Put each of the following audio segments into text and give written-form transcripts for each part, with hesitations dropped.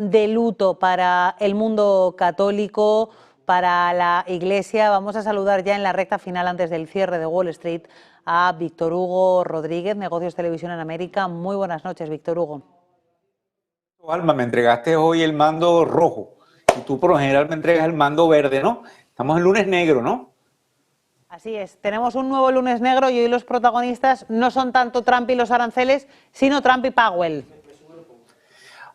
de luto para el mundo católico, para la Iglesia. Vamos a saludar ya en la recta final, antes del cierre de Wall Street, a Víctor Hugo Rodríguez, Negocios Televisión en América. Muy buenas noches, Víctor Hugo. Alma, me entregaste hoy el mando rojo y tú por lo general me entregas el mando verde, ¿no? Estamos en lunes negro, ¿no? Así es, tenemos un nuevo lunes negro y hoy los protagonistas no son tanto Trump y los aranceles, sino Trump y Powell.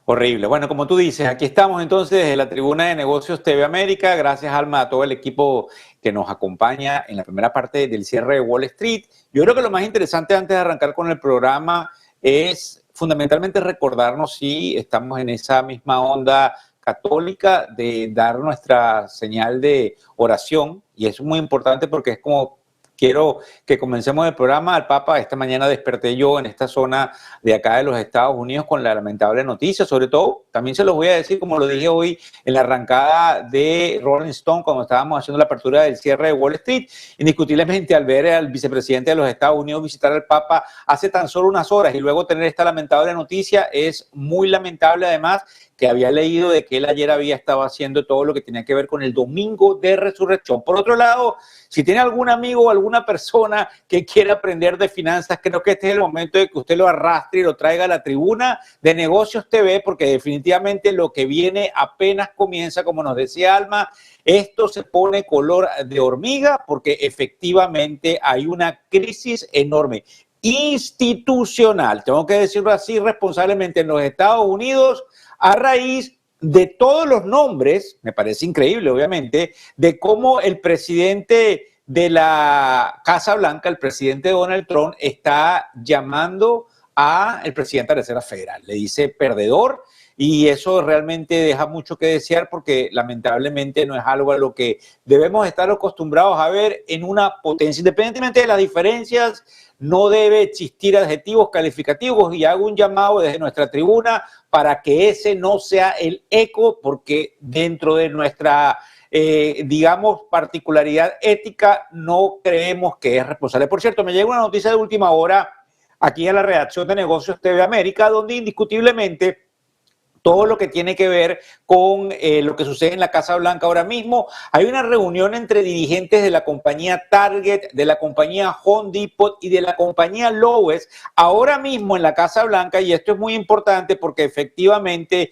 Horrible. Bueno, como tú dices, aquí estamos entonces desde la tribuna de Negocios TV América. Gracias, Alma, a todo el equipo que nos acompaña en la primera parte del cierre de Wall Street. Yo creo que lo más interesante antes de arrancar con el programa es fundamentalmente recordarnos si estamos en esa misma onda católica de dar nuestra señal de oración, y eso es muy importante porque es como quiero que comencemos el programa. Al Papa, esta mañana desperté yo en esta zona de acá de los Estados Unidos con la lamentable noticia, sobre todo, también se los voy a decir, como lo dije hoy en la arrancada de Rolling Stone, cuando estábamos haciendo la apertura del cierre de Wall Street, indiscutiblemente al ver al vicepresidente de los Estados Unidos visitar al Papa hace tan solo unas horas y luego tener esta lamentable noticia, es muy lamentable. Además, que había leído de que él ayer había estado haciendo todo lo que tenía que ver con el domingo de resurrección. Por otro lado, si tiene algún amigo o alguna persona que quiera aprender de finanzas, creo que este es el momento de que usted lo arrastre y lo traiga a la tribuna de Negocios TV, porque definitivamente lo que viene apenas comienza. Como nos decía Alma, esto se pone color de hormiga porque efectivamente hay una crisis enorme institucional, tengo que decirlo así responsablemente, en los Estados Unidos, a raíz de todos los nombres, me parece increíble obviamente, de cómo el presidente de la Casa Blanca, el presidente Donald Trump, está llamando al presidente de la Reserva Federal. Le dice perdedor, y eso realmente deja mucho que desear porque lamentablemente no es algo a lo que debemos estar acostumbrados a ver en una potencia. Independientemente de las diferencias, no debe existir adjetivos calificativos, y hago un llamado desde nuestra tribuna para que ese no sea el eco, porque dentro de nuestra, digamos, particularidad ética, no creemos que es responsable. Por cierto, me llega una noticia de última hora aquí a la redacción de Negocios TV América, donde indiscutiblemente todo lo que tiene que ver con lo que sucede en la Casa Blanca ahora mismo. Hay una reunión entre dirigentes de la compañía Target, de la compañía Home Depot y de la compañía Lowe's ahora mismo en la Casa Blanca, y esto es muy importante porque efectivamente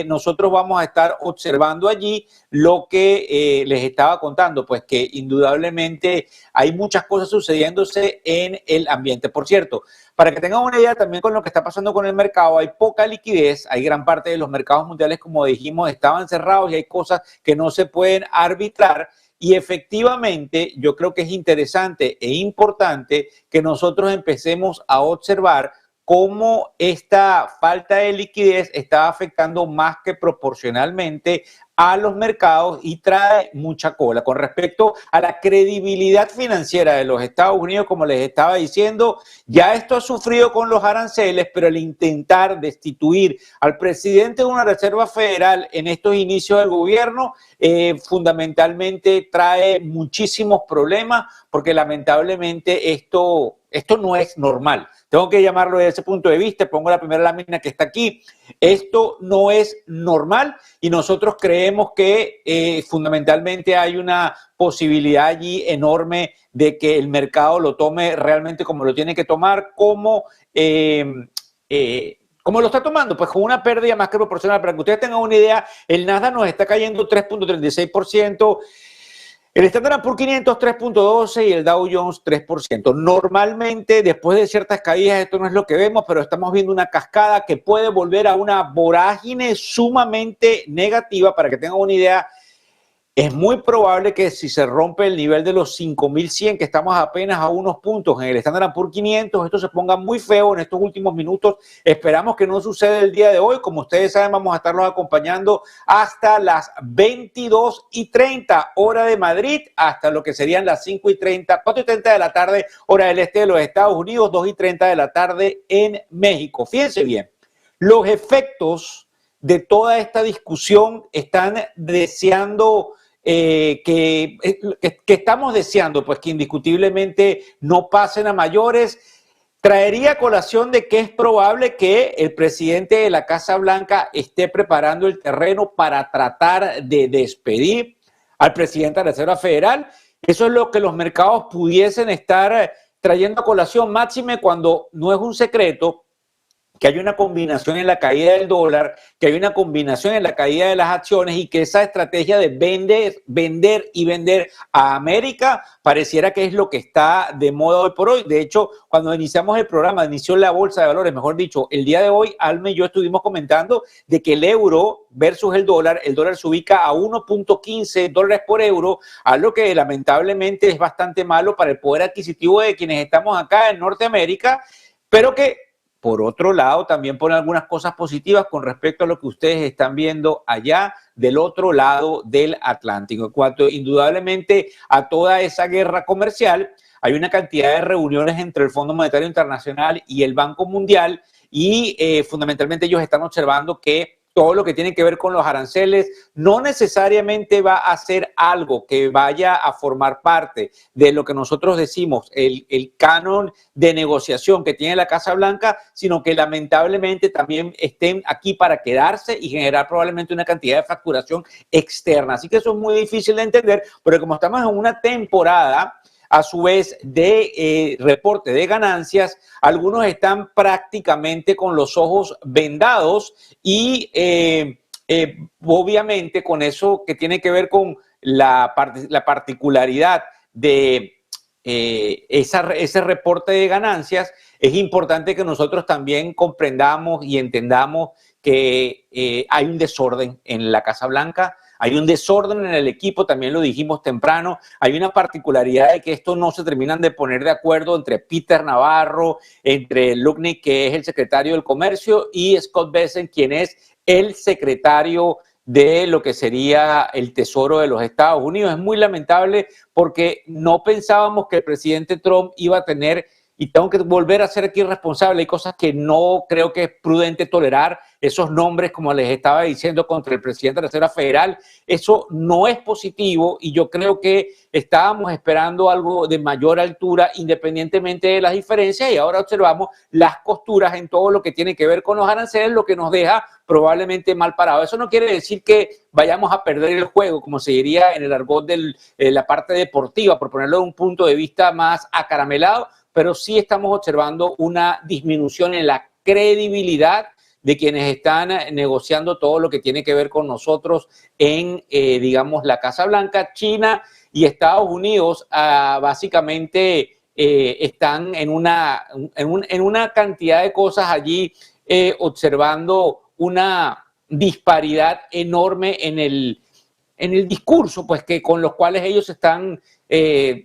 nosotros vamos a estar observando allí lo que les estaba contando, pues que indudablemente hay muchas cosas sucediéndose en el ambiente. Por cierto, para que tengan una idea también con lo que está pasando con el mercado, hay poca liquidez, hay gran parte de los mercados mundiales, como dijimos, estaban cerrados y hay cosas que no se pueden arbitrar. Y efectivamente, yo creo que es interesante e importante que nosotros empecemos a observar cómo esta falta de liquidez está afectando más que proporcionalmente a los mercados y trae mucha cola. Con respecto a la credibilidad financiera de los Estados Unidos, como les estaba diciendo, ya esto ha sufrido con los aranceles, pero el intentar destituir al presidente de una Reserva Federal en estos inicios del gobierno fundamentalmente trae muchísimos problemas, porque lamentablemente esto no es normal. Tengo que llamarlo desde ese punto de vista. Pongo la primera lámina que está aquí. Esto no es normal, y nosotros creemos que fundamentalmente hay una posibilidad allí enorme de que el mercado lo tome realmente como lo tiene que tomar, como lo está tomando, pues con una pérdida más que proporcional. Para que ustedes tengan una idea, el Nasdaq nos está cayendo 3.36%, el Standard & Poor's 500 3.12% y el Dow Jones 3%. Normalmente, después de ciertas caídas, esto no es lo que vemos, pero estamos viendo una cascada que puede volver a una vorágine sumamente negativa. Para que tengan una idea, es muy probable que si se rompe el nivel de los 5.100, que estamos apenas a unos puntos en el Standard & Poor's 500, esto se ponga muy feo en estos últimos minutos. Esperamos que no suceda el día de hoy. Como ustedes saben, vamos a estarlos acompañando hasta las 22:30 hora de Madrid, hasta lo que serían las 5:30, 4:30 de la tarde, hora del este de los Estados Unidos, 2:30 de la tarde en México. Fíjense bien, los efectos de toda esta discusión están deseando que estamos deseando, pues que indiscutiblemente no pasen a mayores. traería a colación de que es probable que el presidente de la Casa Blanca esté preparando el terreno para tratar de despedir al presidente de la Reserva Federal. Eso es lo que los mercados pudiesen estar trayendo a colación, máxime cuando no es un secreto que hay una combinación en la caída del dólar, que hay una combinación en la caída de las acciones y que esa estrategia de vender y vender a América pareciera que es lo que está de moda hoy por hoy. De hecho, cuando iniciamos el programa, inició la bolsa de valores, mejor dicho, el día de hoy, Alma y yo estuvimos comentando de que el euro versus el dólar se ubica a 1.15 dólares por euro, algo que lamentablemente es bastante malo para el poder adquisitivo de quienes estamos acá en Norteamérica, pero que por otro lado, también pone algunas cosas positivas con respecto a lo que ustedes están viendo allá del otro lado del Atlántico. En cuanto indudablemente a toda esa guerra comercial, hay una cantidad de reuniones entre el Fondo Monetario Internacional y el Banco Mundial y fundamentalmente ellos están observando que todo lo que tiene que ver con los aranceles no necesariamente va a ser algo que vaya a formar parte de lo que nosotros decimos, el canon de negociación que tiene la Casa Blanca, sino que lamentablemente también estén aquí para quedarse y generar probablemente una cantidad de facturación externa. Así que eso es muy difícil de entender, pero como estamos en una temporada a su vez de reporte de ganancias, algunos están prácticamente con los ojos vendados y obviamente con eso que tiene que ver con la particularidad de ese reporte de ganancias, es importante que nosotros también comprendamos y entendamos que hay un desorden en la Casa Blanca. Hay un desorden en el equipo, también lo dijimos temprano. Hay una particularidad de que esto no se terminan de poner de acuerdo entre Peter Navarro, entre Lutnick, que es el secretario del Comercio, y Scott Bessent, quien es el secretario de lo que sería el Tesoro de los Estados Unidos. Es muy lamentable porque no pensábamos que el presidente Trump iba a tener, y tengo que volver a ser aquí responsable, hay cosas que no creo que es prudente tolerar, esos nombres, como les estaba diciendo, contra el presidente de la Reserva Federal, eso no es positivo y yo creo que estábamos esperando algo de mayor altura independientemente de las diferencias y ahora observamos las costuras en todo lo que tiene que ver con los aranceles, lo que nos deja probablemente mal parado. Eso no quiere decir que vayamos a perder el juego, como se diría en el argot de la parte deportiva, por ponerlo de un punto de vista más acaramelado, pero sí estamos observando una disminución en la credibilidad de quienes están negociando todo lo que tiene que ver con nosotros en, digamos, la Casa Blanca. China y Estados Unidos básicamente están en una cantidad de cosas allí observando una disparidad enorme en el discurso, pues que con los cuales ellos se están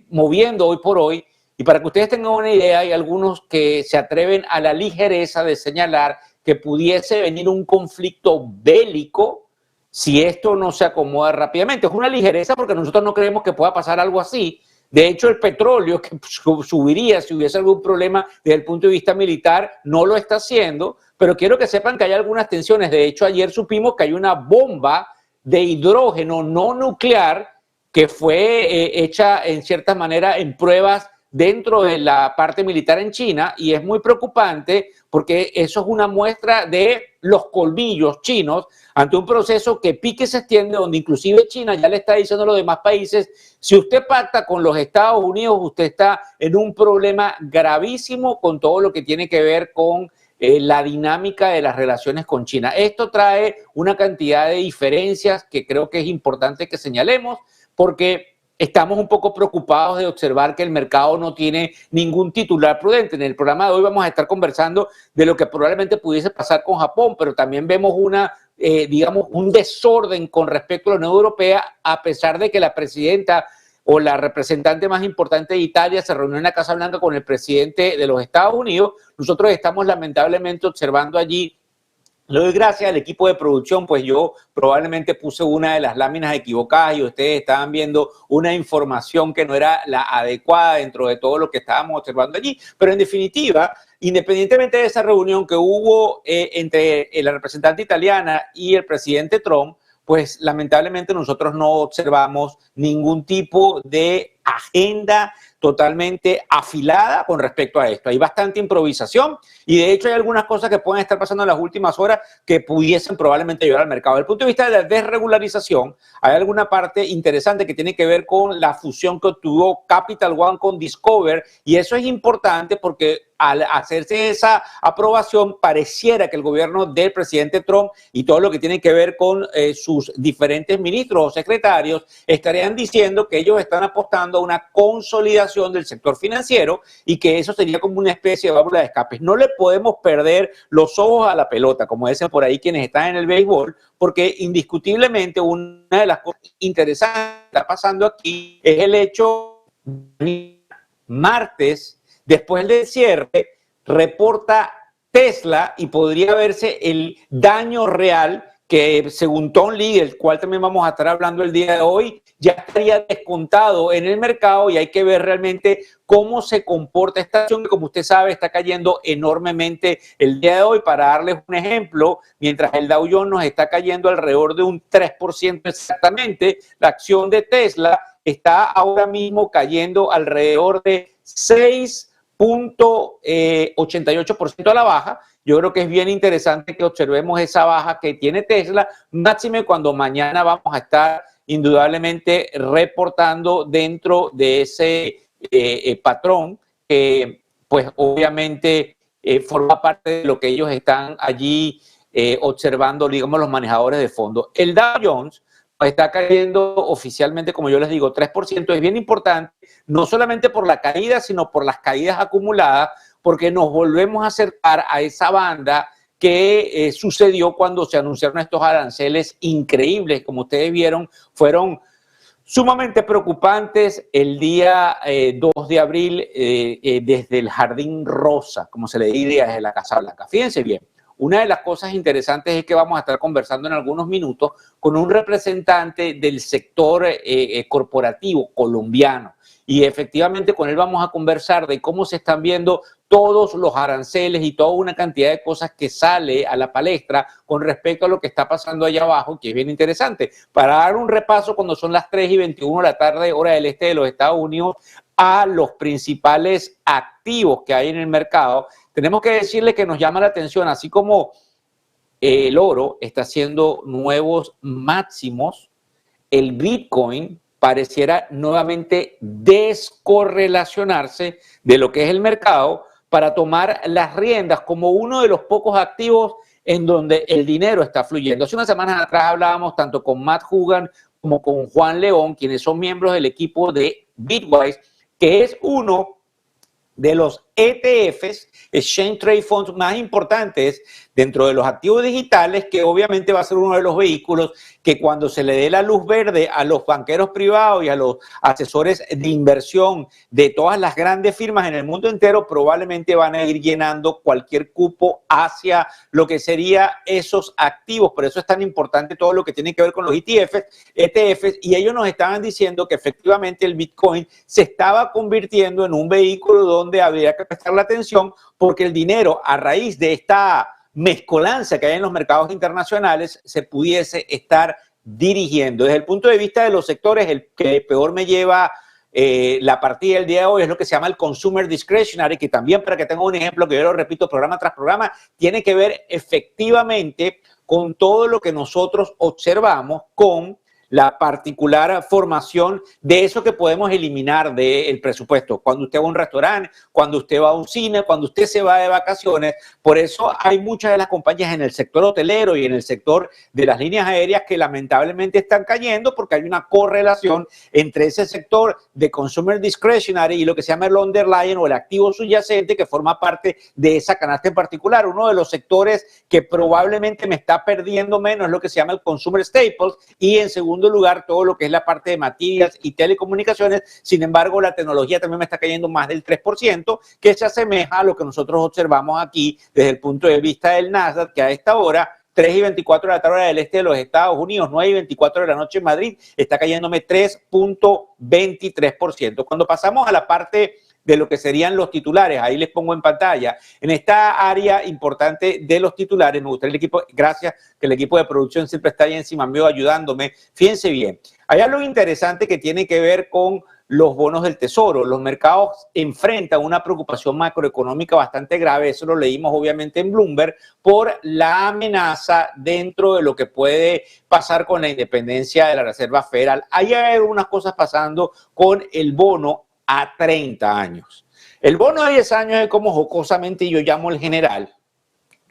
moviendo hoy por hoy. Y para que ustedes tengan una idea, hay algunos que se atreven a la ligereza de señalar que pudiese venir un conflicto bélico si esto no se acomoda rápidamente. Es una ligereza porque nosotros no creemos que pueda pasar algo así. De hecho, el petróleo que subiría si hubiese algún problema desde el punto de vista militar no lo está haciendo, pero quiero que sepan que hay algunas tensiones. De hecho, ayer supimos que hay una bomba de hidrógeno no nuclear que fue hecha en cierta manera en pruebas dentro de la parte militar en China y es muy preocupante porque eso es una muestra de los colmillos chinos ante un proceso que pique se extiende, donde inclusive China ya le está diciendo a los demás países, si usted pacta con los Estados Unidos, usted está en un problema gravísimo con todo lo que tiene que ver con la dinámica de las relaciones con China. Esto trae una cantidad de diferencias que creo que es importante que señalemos porque estamos un poco preocupados de observar que el mercado no tiene ningún titular prudente. En el programa de hoy vamos a estar conversando de lo que probablemente pudiese pasar con Japón, pero también vemos digamos, un desorden con respecto a la Unión Europea, a pesar de que la presidenta o la representante más importante de Italia se reunió en la Casa Blanca con el presidente de los Estados Unidos. Nosotros estamos lamentablemente observando allí. Le doy gracias al equipo de producción, pues yo probablemente puse una de las láminas equivocadas y ustedes estaban viendo una información que no era la adecuada dentro de todo lo que estábamos observando allí. Pero en definitiva, independientemente de esa reunión que hubo entre la representante italiana y el presidente Trump, pues lamentablemente nosotros no observamos ningún tipo de agenda totalmente afilada con respecto a esto. Hay bastante improvisación y de hecho hay algunas cosas que pueden estar pasando en las últimas horas que pudiesen probablemente ayudar al mercado. Desde el punto de vista de la desregularización, hay alguna parte interesante que tiene que ver con la fusión que obtuvo Capital One con Discover, y eso es importante porque al hacerse esa aprobación pareciera que el gobierno del presidente Trump y todo lo que tiene que ver con sus diferentes ministros o secretarios estarían diciendo que ellos están apostando a una consolidación del sector financiero y que eso sería como una especie de válvula de escape. No le podemos perder los ojos a la pelota, como dicen por ahí quienes están en el béisbol, porque indiscutiblemente una de las cosas interesantes que está pasando aquí es el hecho de martes, después del cierre, reporta Tesla y podría verse el daño real que, según Tom Lee, el cual también vamos a estar hablando el día de hoy, ya estaría descontado en el mercado y hay que ver realmente cómo se comporta esta acción que, como usted sabe, está cayendo enormemente el día de hoy. Para darles un ejemplo, mientras el Dow Jones nos está cayendo alrededor de un 3% exactamente, la acción de Tesla está ahora mismo cayendo alrededor de 6,88% a la baja. Yo creo que es bien interesante que observemos esa baja que tiene Tesla, máxime cuando mañana vamos a estar indudablemente reportando dentro de ese patrón que pues obviamente forma parte de lo que ellos están allí observando, digamos, los manejadores de fondo. El Dow Jones está cayendo oficialmente, como yo les digo, 3%. Es bien importante, no solamente por la caída, sino por las caídas acumuladas, porque nos volvemos a acercar a esa banda que sucedió cuando se anunciaron estos aranceles increíbles. Como ustedes vieron, fueron sumamente preocupantes el día 2 de abril desde el Jardín Rosa, como se le diría, desde la Casa Blanca. Fíjense bien. Una de las cosas interesantes es que vamos a estar conversando en algunos minutos con un representante del sector corporativo colombiano. Y efectivamente con él vamos a conversar de cómo se están viendo todos los aranceles y toda una cantidad de cosas que sale a la palestra con respecto a lo que está pasando allá abajo, que es bien interesante. Para dar un repaso, cuando son las 3:21 de la tarde, hora del este de los Estados Unidos, a los principales activos que hay en el mercado, tenemos que decirle que nos llama la atención, así como el oro está haciendo nuevos máximos, el Bitcoin pareciera nuevamente descorrelacionarse de lo que es el mercado para tomar las riendas como uno de los pocos activos en donde el dinero está fluyendo. Hace unas semanas atrás hablábamos tanto con Matt Hugan como con Juan León, quienes son miembros del equipo de Bitwise, que es uno de los ETFs, Exchange Trade Funds, más importantes dentro de los activos digitales, que obviamente va a ser uno de los vehículos que cuando se le dé la luz verde a los banqueros privados y a los asesores de inversión de todas las grandes firmas en el mundo entero, probablemente van a ir llenando cualquier cupo hacia lo que sería esos activos. Por eso es tan importante todo lo que tiene que ver con los ETFs, y ellos nos estaban diciendo que efectivamente el Bitcoin se estaba convirtiendo en un vehículo donde habría que prestar la atención, porque el dinero, a raíz de esta mezcolanza que hay en los mercados internacionales, se pudiese estar dirigiendo. Desde el punto de vista de los sectores, el que peor me lleva la partida del día de hoy es lo que se llama el Consumer Discretionary, que también, para que tenga un ejemplo, que yo lo repito programa tras programa, tiene que ver efectivamente con todo lo que nosotros observamos con la particular formación de eso que podemos eliminar del presupuesto. Cuando usted va a un restaurante, cuando usted va a un cine, cuando usted se va de vacaciones. Por eso hay muchas de las compañías en el sector hotelero y en el sector de las líneas aéreas que lamentablemente están cayendo, porque hay una correlación entre ese sector de consumer discretionary y lo que se llama el underlying o el activo subyacente, que forma parte de esa canasta en particular. Uno de los sectores que probablemente me está perdiendo menos es lo que se llama el consumer staples, y en segundo lugar todo lo que es la parte de materials y telecomunicaciones. Sin embargo, la tecnología también me está cayendo más del 3%, que se asemeja a lo que nosotros observamos aquí desde el punto de vista del Nasdaq, que a esta hora, 3:24 de la tarde del este de los Estados Unidos, 9:24 de la noche en Madrid, está cayéndome 3,23%. Cuando pasamos a la parte de lo que serían los titulares, ahí les pongo en pantalla, en esta área importante de los titulares, me gustaría el equipo, gracias que el equipo de producción siempre está ahí encima mío ayudándome. Fíjense bien, hay algo interesante que tiene que ver con los bonos del Tesoro. Los mercados enfrentan una preocupación macroeconómica bastante grave, eso lo leímos obviamente en Bloomberg, por la amenaza dentro de lo que puede pasar con la independencia de la Reserva Federal. Hay algunas cosas pasando con el bono a 30 años. El bono de 10 años es como jocosamente yo llamo el general.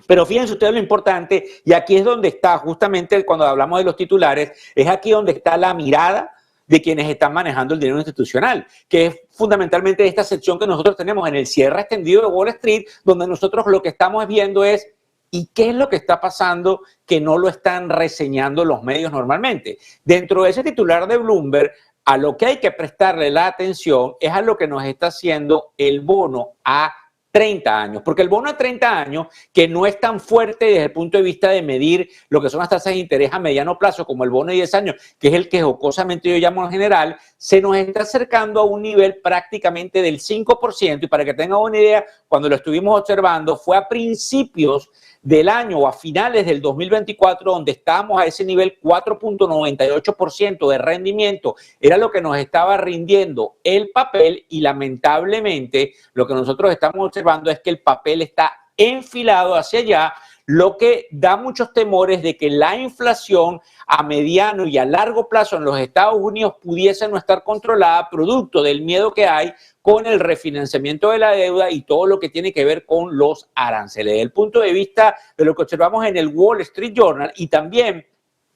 Pero fíjense ustedes lo importante, y aquí es donde está, justamente cuando hablamos de los titulares, es aquí donde está la mirada de quienes están manejando el dinero institucional, que es fundamentalmente esta sección que nosotros tenemos en el cierre extendido de Wall Street, donde nosotros lo que estamos viendo es ¿y qué es lo que está pasando que no lo están reseñando los medios normalmente? Dentro de ese titular de Bloomberg, a lo que hay que prestarle la atención es a lo que nos está haciendo el bono a 30 años, porque el bono a 30 años, que no es tan fuerte desde el punto de vista de medir lo que son las tasas de interés a mediano plazo, como el bono de 10 años, que es el que jocosamente yo llamo en general, se nos está acercando a un nivel prácticamente del 5%, y para que tengan una idea, cuando lo estuvimos observando, fue a principios del año o a finales del 2024, donde estábamos a ese nivel 4.98% de rendimiento, era lo que nos estaba rindiendo el papel, y lamentablemente lo que nosotros estamos observando es que el papel está enfilado hacia allá, lo que da muchos temores de que la inflación a mediano y a largo plazo en los Estados Unidos pudiese no estar controlada, producto del miedo que hay con el refinanciamiento de la deuda y todo lo que tiene que ver con los aranceles. Desde el punto de vista de lo que observamos en el Wall Street Journal, y también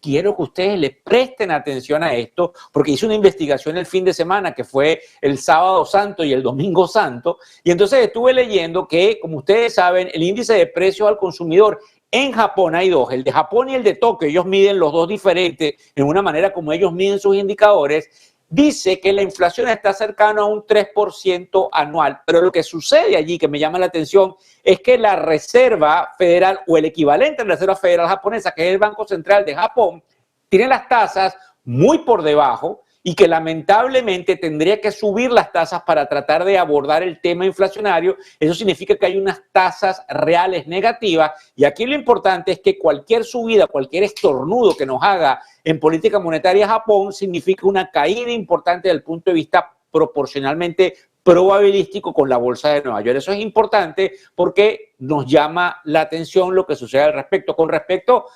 quiero que ustedes le presten atención a esto, porque hice una investigación el fin de semana, que fue el sábado santo y el domingo santo, y entonces estuve leyendo que, como ustedes saben, el índice de precios al consumidor en Japón hay dos, el de Japón y el de Tokio, ellos miden los dos diferentes, en una manera como ellos miden sus indicadores, dice que la inflación está cercana a un 3% anual, pero lo que sucede allí, que me llama la atención, es que la Reserva Federal, o el equivalente a la Reserva Federal japonesa, que es el Banco Central de Japón, tiene las tasas muy por debajo, y que lamentablemente tendría que subir las tasas para tratar de abordar el tema inflacionario. Eso significa que hay unas tasas reales negativas, y aquí lo importante es que cualquier subida, cualquier estornudo que nos haga en política monetaria Japón significa una caída importante desde el punto de vista proporcionalmente probabilístico con la bolsa de Nueva York. Eso es importante porque nos llama la atención lo que sucede al respecto. Con respecto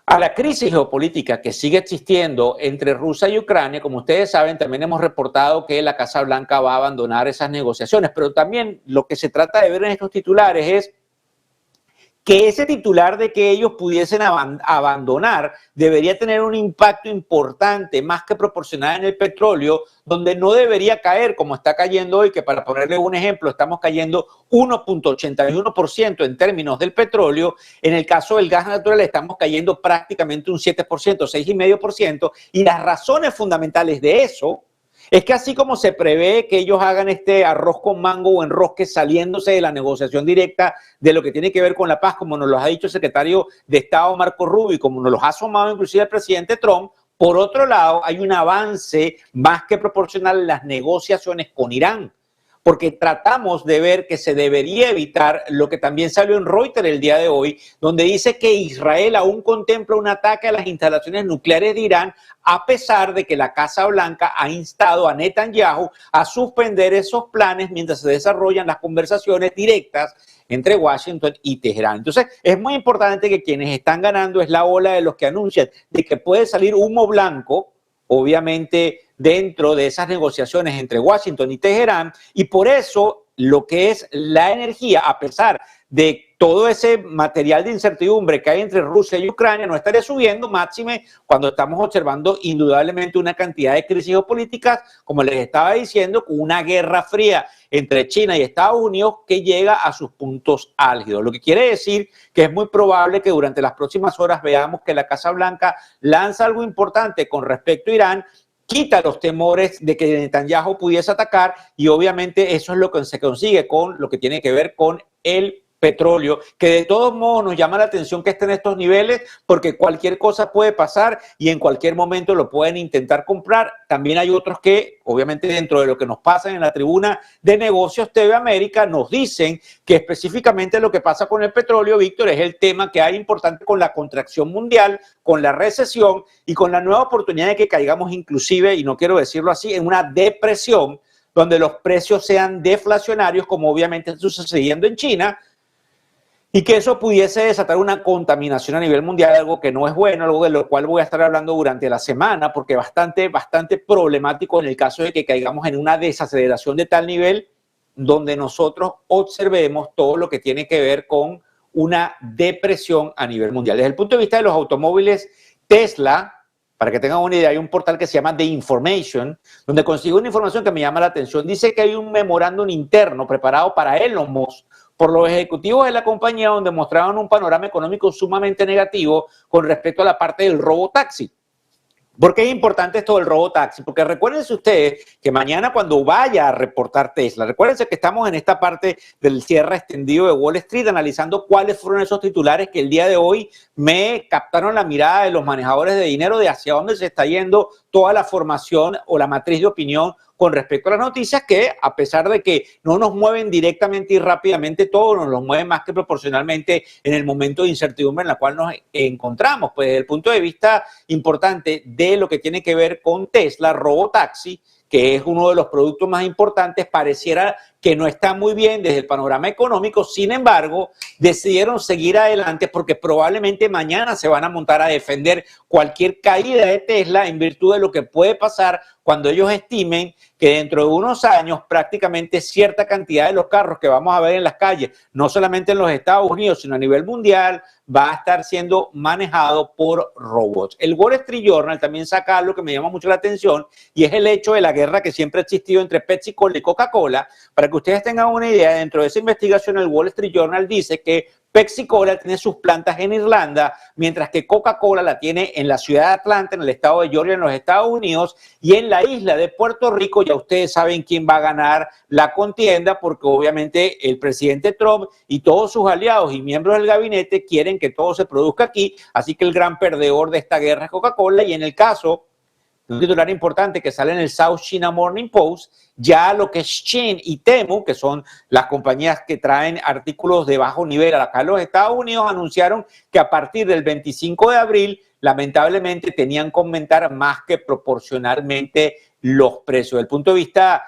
a la crisis geopolítica que sigue existiendo entre Rusia y Ucrania, como ustedes saben, también hemos reportado que la Casa Blanca va a abandonar esas negociaciones, pero también lo que se trata de ver en estos titulares es que ese titular de que ellos pudiesen abandonar debería tener un impacto importante, más que proporcional en el petróleo, donde no debería caer como está cayendo hoy, que para ponerle un ejemplo, estamos cayendo 1.81% en términos del petróleo. En el caso del gas natural estamos cayendo prácticamente un 7%, 6,5%, y las razones fundamentales de eso es que así como se prevé que ellos hagan este arroz con mango o enrosque saliéndose de la negociación directa de lo que tiene que ver con la paz, como nos lo ha dicho el secretario de Estado Marco Rubio y como nos lo ha asomado inclusive el presidente Trump, por otro lado hay un avance más que proporcional en las negociaciones con Irán, porque tratamos de ver que se debería evitar lo que también salió en Reuters el día de hoy, donde dice que Israel aún contempla un ataque a las instalaciones nucleares de Irán, a pesar de que la Casa Blanca ha instado a Netanyahu a suspender esos planes mientras se desarrollan las conversaciones directas entre Washington y Teherán. Entonces, es muy importante que quienes están ganando es la ola de los que anuncian de que puede salir humo blanco, obviamente dentro de esas negociaciones entre Washington y Teherán, y por eso lo que es la energía, a pesar de todo ese material de incertidumbre que hay entre Rusia y Ucrania, no estaría subiendo, máxime cuando estamos observando indudablemente una cantidad de crisis geopolíticas, como les estaba diciendo, con una guerra fría entre China y Estados Unidos que llega a sus puntos álgidos. Lo que quiere decir que es muy probable que durante las próximas horas veamos que la Casa Blanca lanza algo importante con respecto a Irán, quita los temores de que Netanyahu pudiese atacar, y obviamente eso es lo que se consigue con lo que tiene que ver con el petróleo, que de todos modos nos llama la atención que esté en estos niveles porque cualquier cosa puede pasar y en cualquier momento lo pueden intentar comprar. También hay otros que, obviamente dentro de lo que nos pasa en la tribuna de negocios TV América, nos dicen que específicamente lo que pasa con el petróleo, Víctor, es el tema que hay importante con la contracción mundial, con la recesión y con la nueva oportunidad de que caigamos inclusive, y no quiero decirlo así, en una depresión donde los precios sean deflacionarios, como obviamente está sucediendo en China, y que eso pudiese desatar una contaminación a nivel mundial, algo que no es bueno, algo de lo cual voy a estar hablando durante la semana, porque es bastante problemático en el caso de que caigamos en una desaceleración de tal nivel donde nosotros observemos todo lo que tiene que ver con una depresión a nivel mundial. Desde el punto de vista de los automóviles, Tesla, para que tengan una idea, hay un portal que se llama The Information, donde consigo una información que me llama la atención. Dice que hay un memorándum interno preparado para Elon Musk por los ejecutivos de la compañía, donde mostraban un panorama económico sumamente negativo con respecto a la parte del robotaxi. ¿Por qué es importante esto del robotaxi? Porque recuérdense ustedes que mañana cuando vaya a reportar Tesla, recuérdense que estamos en esta parte del cierre extendido de Wall Street analizando cuáles fueron esos titulares que el día de hoy me captaron la mirada de los manejadores de dinero de hacia dónde se está yendo toda la formación o la matriz de opinión con respecto a las noticias que, a pesar de que no nos mueven directamente y rápidamente todo, nos los mueven más que proporcionalmente en el momento de incertidumbre en la cual nos encontramos. Pues desde el punto de vista importante de lo que tiene que ver con Tesla, robotaxi, que es uno de los productos más importantes, pareciera que no está muy bien desde el panorama económico. Sin embargo, decidieron seguir adelante porque probablemente mañana se van a montar a defender cualquier caída de Tesla en virtud de lo que puede pasar cuando ellos estimen que dentro de unos años prácticamente cierta cantidad de los carros que vamos a ver en las calles, no solamente en los Estados Unidos, sino a nivel mundial, va a estar siendo manejado por robots. El Wall Street Journal también saca algo que me llama mucho la atención y es el hecho de la guerra que siempre ha existido entre PepsiCo y Coca-Cola. Para que ustedes tengan una idea, dentro de esa investigación el Wall Street Journal dice que PepsiCo tiene sus plantas en Irlanda, mientras que Coca-Cola la tiene en la ciudad de Atlanta, en el estado de Georgia, en los Estados Unidos, y en la isla de Puerto Rico. Ya ustedes saben quién va a ganar la contienda, porque obviamente el presidente Trump y todos sus aliados y miembros del gabinete quieren que todo se produzca aquí, así que el gran perdedor de esta guerra es Coca-Cola. Y en el caso un titular importante que sale en el South China Morning Post, ya lo que es Shein y Temu, que son las compañías que traen artículos de bajo nivel acá en los Estados Unidos, anunciaron que a partir del 25 de abril, lamentablemente, tenían que aumentar más que proporcionalmente los precios. Desde el punto de vista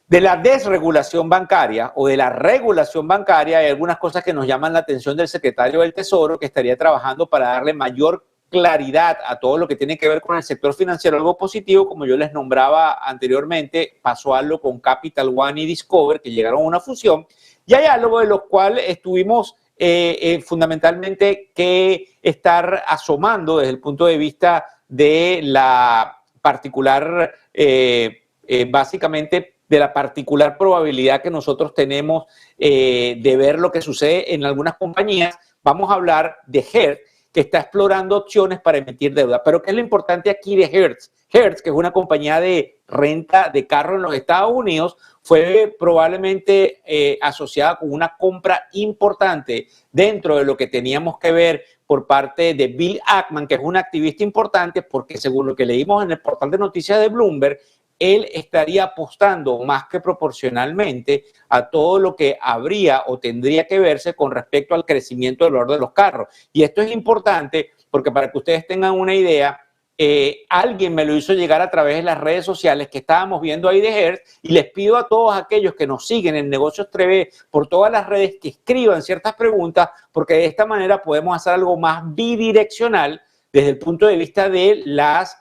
de la desregulación bancaria o de la regulación bancaria, hay algunas cosas que nos llaman la atención del secretario del Tesoro, que estaría trabajando para darle mayor claridad a todo lo que tiene que ver con el sector financiero. Algo positivo, como yo les nombraba anteriormente, pasó algo con Capital One y Discover, que llegaron a una fusión, y hay algo de lo cual estuvimos fundamentalmente que estar asomando desde el punto de vista de la particular, básicamente, de la particular probabilidad que nosotros tenemos de ver lo que sucede en algunas compañías. Vamos a hablar de Hertz, que está explorando opciones para emitir deuda. Pero ¿qué es lo importante aquí de Hertz? Hertz, que es una compañía de renta de carros en los Estados Unidos, fue probablemente asociada con una compra importante dentro de lo que teníamos que ver por parte de Bill Ackman, que es un activista importante, porque según lo que leímos en el portal de noticias de Bloomberg, él estaría apostando más que proporcionalmente a todo lo que habría o tendría que verse con respecto al crecimiento del valor de los carros. Y esto es importante porque, para que ustedes tengan una idea, alguien me lo hizo llegar a través de las redes sociales que estábamos viendo ahí de Hertz, y les pido a todos aquellos que nos siguen en Negocios TV por todas las redes que escriban ciertas preguntas, porque de esta manera podemos hacer algo más bidireccional desde el punto de vista de las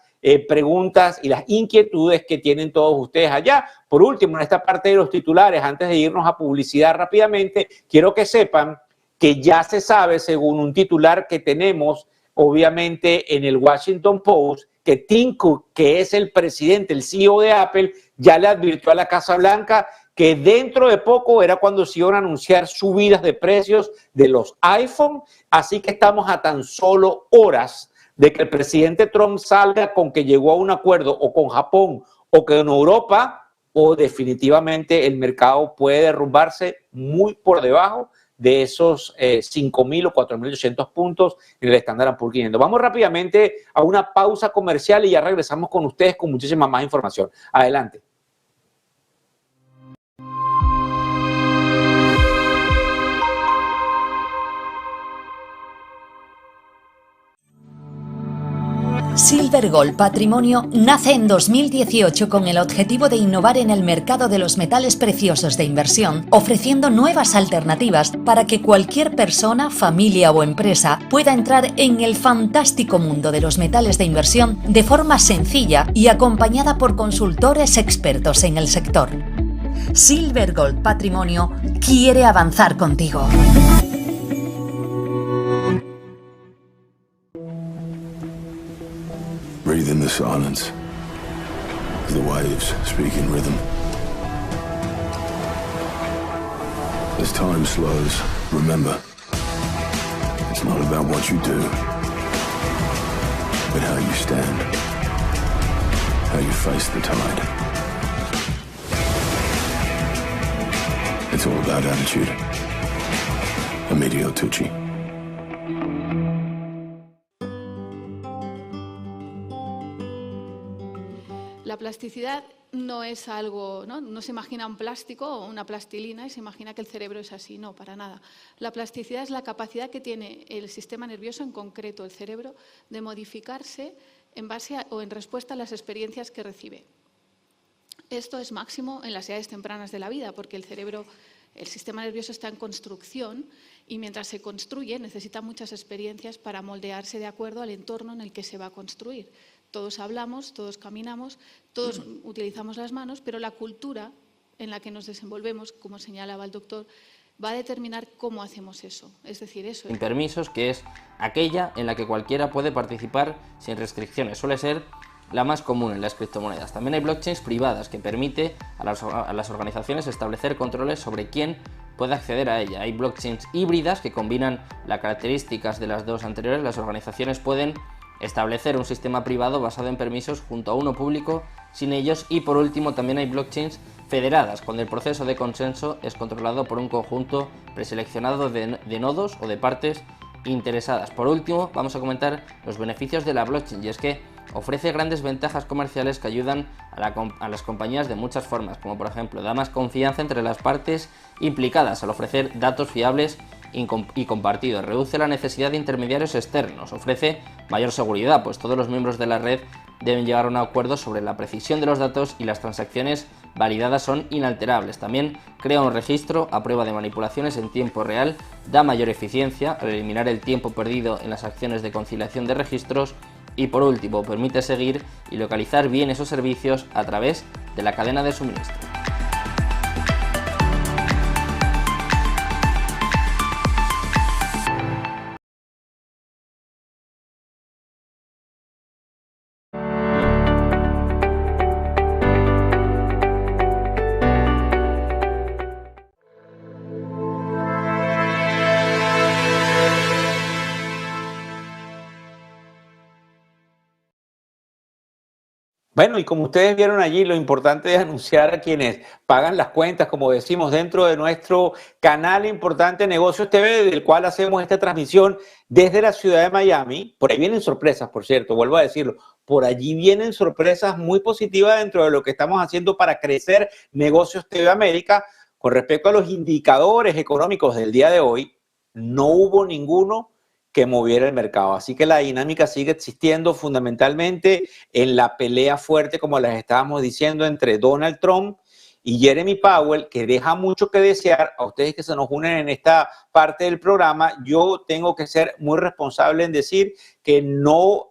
preguntas y las inquietudes que tienen todos ustedes allá. Por último, en esta parte de los titulares, antes de irnos a publicidad rápidamente, quiero que sepan que ya se sabe, según un titular que tenemos obviamente en el Washington Post, que Tim Cook, que es el presidente, el CEO de Apple, ya le advirtió a la Casa Blanca que dentro de poco era cuando se iban a anunciar subidas de precios de los iPhone. Así que estamos a tan solo horas de que el presidente Trump salga con que llegó a un acuerdo o con Japón o con Europa, o definitivamente el mercado puede derrumbarse muy por debajo de esos 5.000 o 4.800 puntos en el Standard & Poor's 500. Vamos rápidamente a una pausa comercial y ya regresamos con ustedes con muchísima más información. Adelante. Silver Gold Patrimonio nace en 2018 con el objetivo de innovar en el mercado de los metales preciosos de inversión, ofreciendo nuevas alternativas para que cualquier persona, familia o empresa pueda entrar en el fantástico mundo de los metales de inversión de forma sencilla y acompañada por consultores expertos en el sector. Silver Gold Patrimonio quiere avanzar contigo. Breathe in the silence. The waves speak in rhythm. As time slows, remember, it's not about what you do, but how you stand, how you face the tide. It's all about attitude. Emilio Tucci. La plasticidad no es algo, no se imagina un plástico o una plastilina y se imagina que el cerebro es así, no, para nada. La plasticidad es la capacidad que tiene el sistema nervioso, en concreto el cerebro, de modificarse en base o en respuesta a las experiencias que recibe. Esto es máximo en las edades tempranas de la vida, porque el cerebro, el sistema nervioso está en construcción y mientras se construye necesita muchas experiencias para moldearse de acuerdo al entorno en el que se va a construir. Todos hablamos, todos caminamos, todos utilizamos las manos, pero la cultura en la que nos desenvolvemos, como señalaba el doctor, va a determinar cómo hacemos eso. Es decir, eso. Sin permisos, que es aquella en la que cualquiera puede participar sin restricciones. Suele ser la más común en las criptomonedas. También hay blockchains privadas que permite a las organizaciones establecer controles sobre quién puede acceder a ella. Hay blockchains híbridas que combinan las características de las dos anteriores. Las organizaciones pueden establecer un sistema privado basado en permisos junto a uno público sin ellos. Y por último también hay blockchains federadas, cuando el proceso de consenso es controlado por un conjunto preseleccionado de nodos o de partes interesadas. Por último vamos a comentar los beneficios de la blockchain, y es que ofrece grandes ventajas comerciales que ayudan a las compañías de muchas formas, como por ejemplo da más confianza entre las partes implicadas al ofrecer datos fiables y compartidos, reduce la necesidad de intermediarios externos, ofrece mayor seguridad, pues todos los miembros de la red deben llegar a un acuerdo sobre la precisión de los datos y las transacciones validadas son inalterables. También crea un registro a prueba de manipulaciones en tiempo real, da mayor eficiencia al eliminar el tiempo perdido en las acciones de conciliación de registros y por último permite seguir y localizar bienes o servicios a través de la cadena de suministro. Bueno, y como ustedes vieron allí, lo importante es anunciar a quienes pagan las cuentas, como decimos, dentro de nuestro canal importante Negocios TV, del cual hacemos esta transmisión desde la ciudad de Miami. Por ahí vienen sorpresas, por cierto, vuelvo a decirlo. Por allí vienen sorpresas muy positivas dentro de lo que estamos haciendo para crecer Negocios TV América. Con respecto a los indicadores económicos del día de hoy, no hubo ninguno que moviera el mercado. Así que la dinámica sigue existiendo fundamentalmente en la pelea fuerte, como les estábamos diciendo, entre Donald Trump y Jeremy Powell, que deja mucho que desear. A ustedes que se nos unen en esta parte del programa, yo tengo que ser muy responsable en decir que no,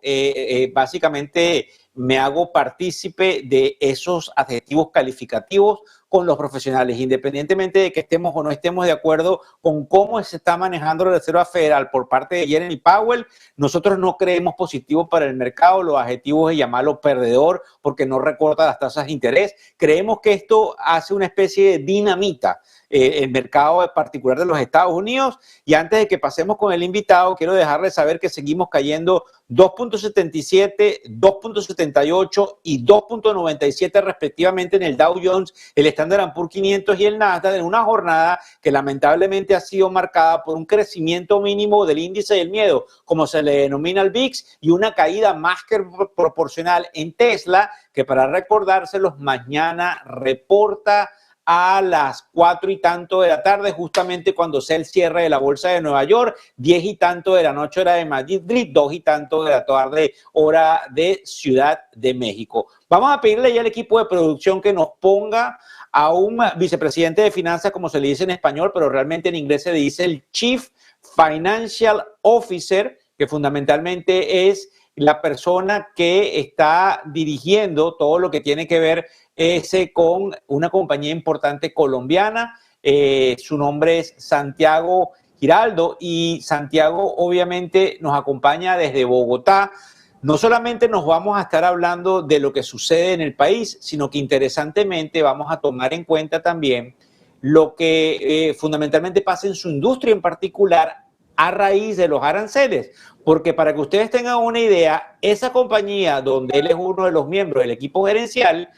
básicamente me hago partícipe de esos adjetivos calificativos con los profesionales, independientemente de que estemos o no estemos de acuerdo con cómo se está manejando la Reserva Federal por parte de Jeremy Powell. Nosotros no creemos positivo para el mercado los adjetivos de llamarlo perdedor porque no recorta las tasas de interés. Creemos que esto hace una especie de dinamita el mercado particular de los Estados Unidos. Y antes de que pasemos con el invitado, quiero dejarles saber que seguimos cayendo 2.77, 2.78 y 2.97 respectivamente en el Dow Jones, el Standard & Poor's 500 y el Nasdaq, en una jornada que lamentablemente ha sido marcada por un crecimiento mínimo del índice del miedo, como se le denomina el VIX, y una caída más que proporcional en Tesla, que para recordárselos, mañana reporta a las 4 y tanto de la tarde, justamente cuando sea el cierre de la Bolsa de Nueva York, 10 y tanto de la noche hora de Madrid, 2 y tanto de la tarde hora de Ciudad de México. Vamos a pedirle ya al equipo de producción que nos ponga a un vicepresidente de finanzas, como se le dice en español, pero realmente en inglés se le dice el Chief Financial Officer, que fundamentalmente es la persona que está dirigiendo todo lo que tiene que ver con una compañía importante colombiana. Su nombre es Santiago Giraldo y Santiago obviamente nos acompaña desde Bogotá. No solamente nos vamos a estar hablando de lo que sucede en el país, sino que interesantemente vamos a tomar en cuenta también lo que fundamentalmente pasa en su industria en particular a raíz de los aranceles. Porque para que ustedes tengan una idea, esa compañía donde él es uno de los miembros del equipo gerencial,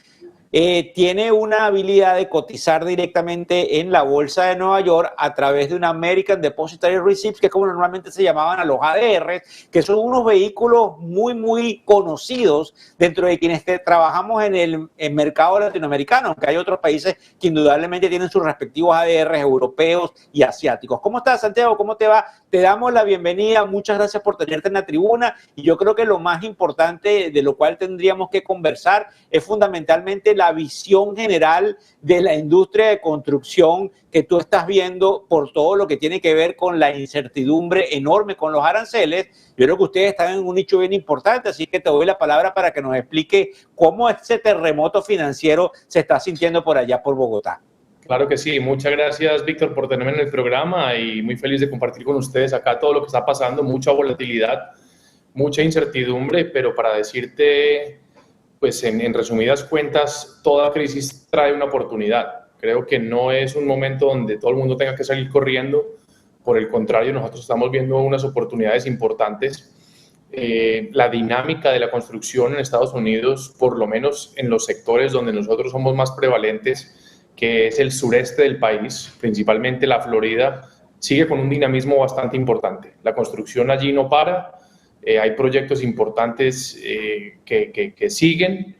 tiene una habilidad de cotizar directamente en la Bolsa de Nueva York a través de una American Depositary Receipts, que es como normalmente se llamaban a los ADR, que son unos vehículos muy conocidos dentro de quienes trabajamos en el mercado latinoamericano, aunque hay otros países que indudablemente tienen sus respectivos ADR europeos y asiáticos. ¿Cómo estás, Santiago? ¿Cómo te va? Te damos la bienvenida, muchas gracias por tenerte en la tribuna, y yo creo que lo más importante de lo cual tendríamos que conversar es fundamentalmente la visión general de la industria de construcción que tú estás viendo por todo lo que tiene que ver con la incertidumbre enorme con los aranceles. Yo creo que ustedes están en un nicho bien importante, así que te doy la palabra para que nos explique cómo ese terremoto financiero se está sintiendo por allá por Bogotá. Claro que sí, muchas gracias Víctor por tenerme en el programa y muy feliz de compartir con ustedes acá todo lo que está pasando, mucha volatilidad, mucha incertidumbre, pero para decirte, pues en resumidas cuentas, toda crisis trae una oportunidad. Creo que no es un momento donde todo el mundo tenga que salir corriendo, por el contrario, nosotros estamos viendo unas oportunidades importantes. La dinámica de la construcción en Estados Unidos, por lo menos en los sectores donde nosotros somos más prevalentes, que es el sureste del país, principalmente la Florida, sigue con un dinamismo bastante importante. La construcción allí no para, hay proyectos importantes que siguen.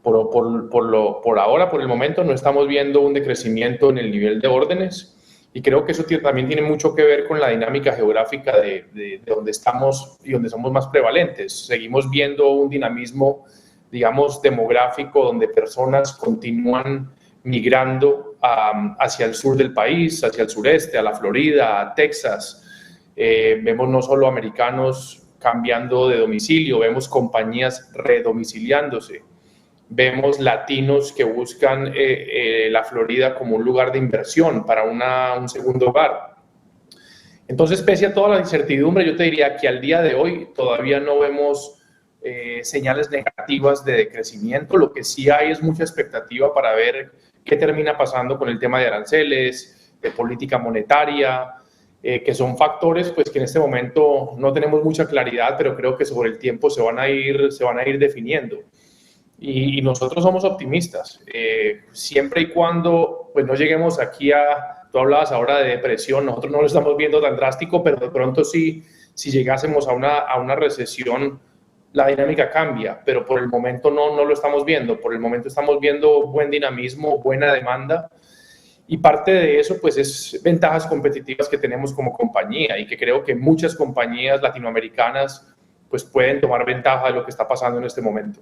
Por ahora, por el momento, no estamos viendo un decrecimiento en el nivel de órdenes y creo que eso también tiene mucho que ver con la dinámica geográfica de donde estamos y donde somos más prevalentes. Seguimos viendo un dinamismo, digamos, demográfico donde personas continúan migrando hacia el sur del país, hacia el sureste, a la Florida, a Texas. Vemos no solo americanos cambiando de domicilio, vemos compañías redomiciliándose, vemos latinos que buscan la Florida como un lugar de inversión para un segundo hogar. Entonces, pese a toda la incertidumbre, yo te diría que al día de hoy todavía no vemos señales negativas de decrecimiento. Lo que sí hay es mucha expectativa para ver qué termina pasando con el tema de aranceles, de política monetaria, que son factores pues, que en este momento no tenemos mucha claridad, pero creo que sobre el tiempo se van a ir definiendo. Y nosotros somos optimistas, siempre y cuando pues, no lleguemos aquí tú hablabas ahora de depresión, nosotros no lo estamos viendo tan drástico, pero de pronto sí, si llegásemos a una recesión, la dinámica cambia, pero por el momento no lo estamos viendo. Por el momento estamos viendo buen dinamismo, buena demanda, y parte de eso pues es ventajas competitivas que tenemos como compañía y que creo que muchas compañías latinoamericanas pues pueden tomar ventaja de lo que está pasando en este momento.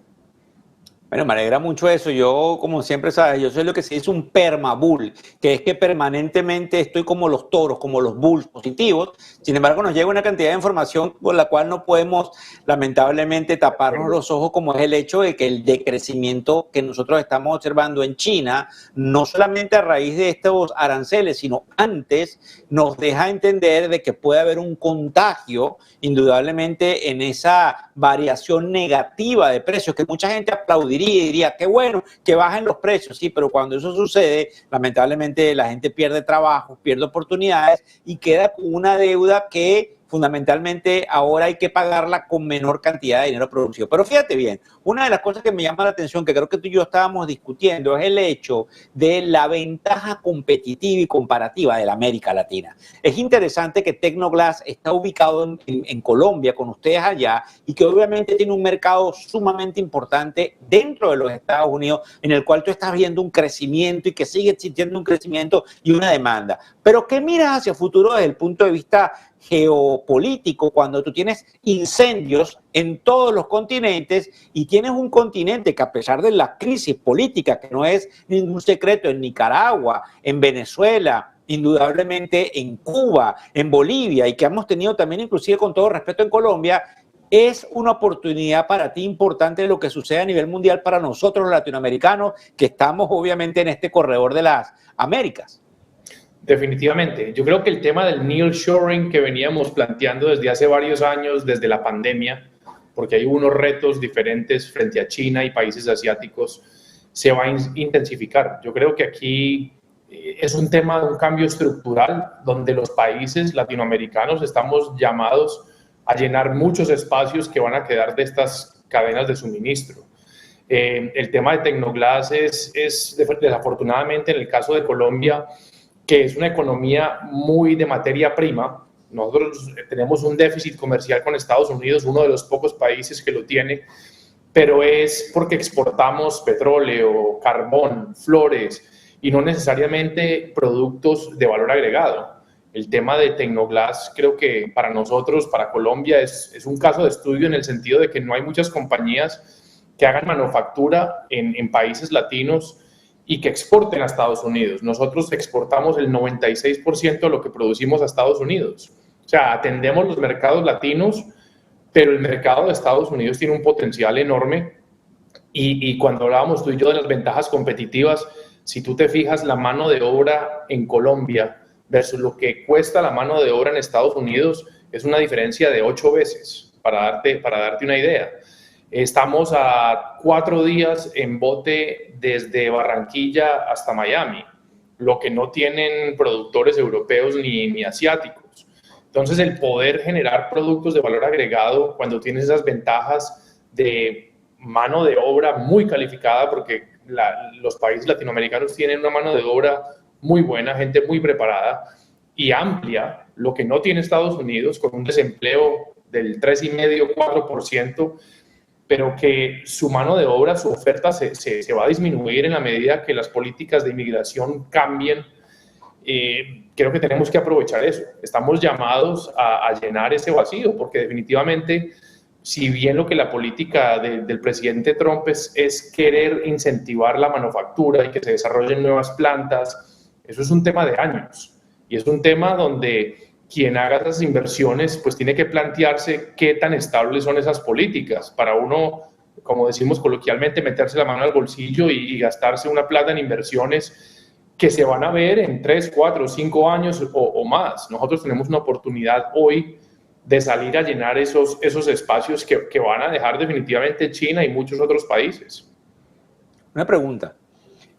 Bueno, me alegra mucho eso. Yo, como siempre sabes, yo soy lo que se dice un permabull, que es que permanentemente estoy como los toros, como los bulls positivos. Sin embargo, nos llega una cantidad de información con la cual no podemos, lamentablemente, taparnos los ojos, como es el hecho de que el decrecimiento que nosotros estamos observando en China, no solamente a raíz de estos aranceles, sino antes, nos deja entender de que puede haber un contagio, indudablemente, en esa variación negativa de precios, que mucha gente aplaudiría y diría, qué bueno que bajen los precios, sí, pero cuando eso sucede, lamentablemente la gente pierde trabajo, pierde oportunidades y queda con una deuda que fundamentalmente ahora hay que pagarla con menor cantidad de dinero producido. Pero fíjate bien, una de las cosas que me llama la atención, que creo que tú y yo estábamos discutiendo, es el hecho de la ventaja competitiva y comparativa de la América Latina. Es interesante que Tecnoglass está ubicado en Colombia, con ustedes allá, y que obviamente tiene un mercado sumamente importante dentro de los Estados Unidos, en el cual tú estás viendo un crecimiento y que sigue existiendo un crecimiento y una demanda. Pero ¿qué miras hacia el futuro desde el punto de vista geopolítico cuando tú tienes incendios en todos los continentes y tienes un continente que, a pesar de la crisis política, que no es ningún secreto, en Nicaragua, en Venezuela, indudablemente en Cuba, en Bolivia, y que hemos tenido también, inclusive con todo respeto, en Colombia, es una oportunidad para ti importante de lo que sucede a nivel mundial para nosotros los latinoamericanos, que estamos obviamente en este corredor de las Américas? Definitivamente. Yo creo que el tema del nearshoring que veníamos planteando desde hace varios años, desde la pandemia, porque hay unos retos diferentes frente a China y países asiáticos, se va a intensificar. Yo creo que aquí es un tema de un cambio estructural donde los países latinoamericanos estamos llamados a llenar muchos espacios que van a quedar de estas cadenas de suministro. El tema de Tecnoglass es desafortunadamente, en el caso de Colombia, que es una economía muy de materia prima. Nosotros tenemos un déficit comercial con Estados Unidos, uno de los pocos países que lo tiene, pero es porque exportamos petróleo, carbón, flores y no necesariamente productos de valor agregado. El tema de Tecnoglass creo que para nosotros, para Colombia, es un caso de estudio en el sentido de que no hay muchas compañías que hagan manufactura en países latinos y que exporten a Estados Unidos. Nosotros exportamos el 96% de lo que producimos a Estados Unidos. O sea, atendemos los mercados latinos, pero el mercado de Estados Unidos tiene un potencial enorme. Y cuando hablábamos tú y yo de las ventajas competitivas, si tú te fijas, la mano de obra en Colombia versus lo que cuesta la mano de obra en Estados Unidos es una diferencia de 8 veces, para darte una idea. Estamos a 4 días en bote desde Barranquilla hasta Miami, lo que no tienen productores europeos ni asiáticos. Entonces, el poder generar productos de valor agregado cuando tienes esas ventajas de mano de obra muy calificada, porque los países latinoamericanos tienen una mano de obra muy buena, gente muy preparada y amplia, lo que no tiene Estados Unidos, con un desempleo del 3,5%, 4%, pero que su mano de obra, su oferta se va a disminuir en la medida que las políticas de inmigración cambien. Creo que tenemos que aprovechar eso. Estamos llamados a llenar ese vacío, porque definitivamente, si bien lo que la política del presidente Trump es querer incentivar la manufactura y que se desarrollen nuevas plantas, eso es un tema de años. Y es un tema donde quien haga esas inversiones pues tiene que plantearse qué tan estables son esas políticas para uno, como decimos coloquialmente, meterse la mano al bolsillo y gastarse una plata en inversiones que se van a ver en 3, 4, 5 años o más. Nosotros tenemos una oportunidad hoy de salir a llenar esos espacios que van a dejar definitivamente China y muchos otros países. Una pregunta,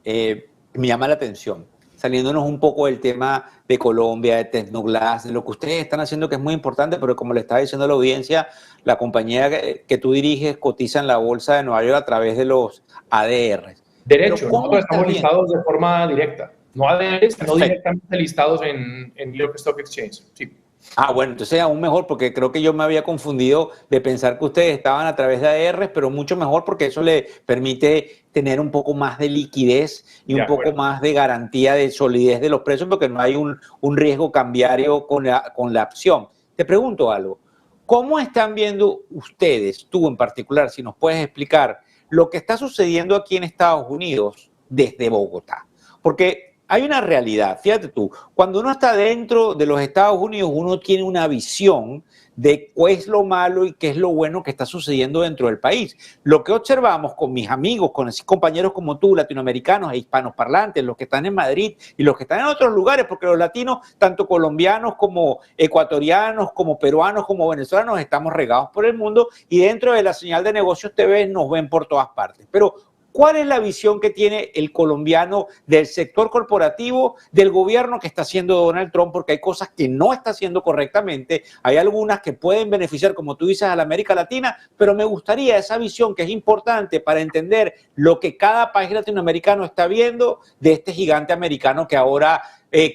me llama la atención, saliéndonos un poco del tema de Colombia, de Tecnoglass, de lo que ustedes están haciendo, que es muy importante, pero como le estaba diciendo a la audiencia, la compañía que tú diriges cotiza en la bolsa de Nueva York a través de los ADRs. Derecho, nosotros estamos listados de forma directa, no ADRs, sino directamente listados en New York Stock Exchange. Sí. Ah, bueno, entonces aún mejor, porque creo que yo me había confundido de pensar que ustedes estaban a través de ADRs, pero mucho mejor porque eso le permite tener un poco más de liquidez y un poco más de garantía de solidez de los precios, porque no hay un riesgo cambiario con la acción. Te pregunto algo, ¿cómo están viendo ustedes, tú en particular, si nos puedes explicar lo que está sucediendo aquí en Estados Unidos desde Bogotá? Porque hay una realidad, fíjate tú, cuando uno está dentro de los Estados Unidos, uno tiene una visión de qué es lo malo y qué es lo bueno que está sucediendo dentro del país. Lo que observamos con mis amigos, con compañeros como tú, latinoamericanos e hispanos parlantes, los que están en Madrid y los que están en otros lugares, porque los latinos, tanto colombianos como ecuatorianos, como peruanos, como venezolanos, estamos regados por el mundo y dentro de la señal de Negocios TV nos ven por todas partes. Pero ¿cuál es la visión que tiene el colombiano del sector corporativo, del gobierno que está haciendo Donald Trump? Porque hay cosas que no está haciendo correctamente, hay algunas que pueden beneficiar, como tú dices, a la América Latina, pero me gustaría esa visión que es importante para entender lo que cada país latinoamericano está viendo de este gigante americano que ahora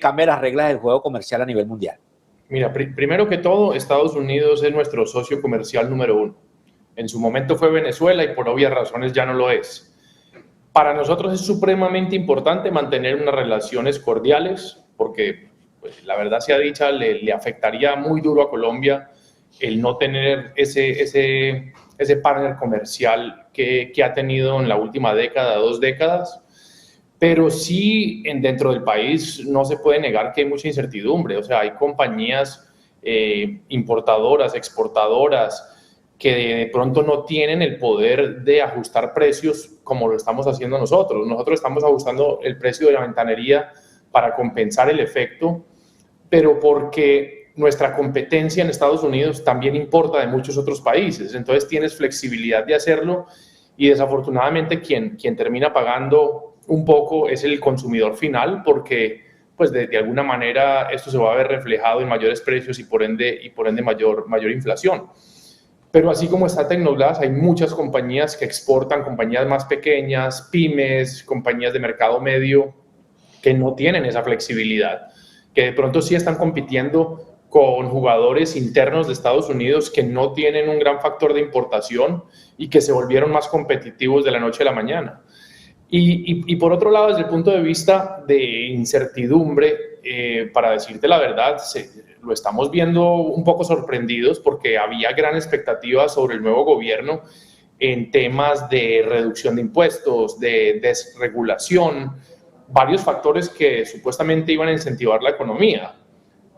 cambia las reglas del juego comercial a nivel mundial. Mira, primero que todo, Estados Unidos es nuestro socio comercial número 1. En su momento fue Venezuela y por obvias razones ya no lo es. Para nosotros es supremamente importante mantener unas relaciones cordiales porque, pues, la verdad sea dicha, le afectaría muy duro a Colombia el no tener ese partner comercial que ha tenido en la última década, 2 décadas. Pero sí, dentro del país no se puede negar que hay mucha incertidumbre. O sea, hay compañías importadoras, exportadoras, que de pronto no tienen el poder de ajustar precios como lo estamos haciendo nosotros. Nosotros estamos ajustando el precio de la ventanería para compensar el efecto, pero porque nuestra competencia en Estados Unidos también importa de muchos otros países. Entonces tienes flexibilidad de hacerlo y desafortunadamente quien termina pagando un poco es el consumidor final porque pues de alguna manera esto se va a ver reflejado en mayores precios y por ende mayor inflación. Pero así como está Tecnoglass, hay muchas compañías que exportan, compañías más pequeñas, pymes, compañías de mercado medio, que no tienen esa flexibilidad, que de pronto sí están compitiendo con jugadores internos de Estados Unidos que no tienen un gran factor de importación y que se volvieron más competitivos de la noche a la mañana. Y por otro lado, desde el punto de vista de incertidumbre, para decirte la verdad, lo estamos viendo un poco sorprendidos porque había gran expectativa sobre el nuevo gobierno en temas de reducción de impuestos, de desregulación, varios factores que supuestamente iban a incentivar la economía.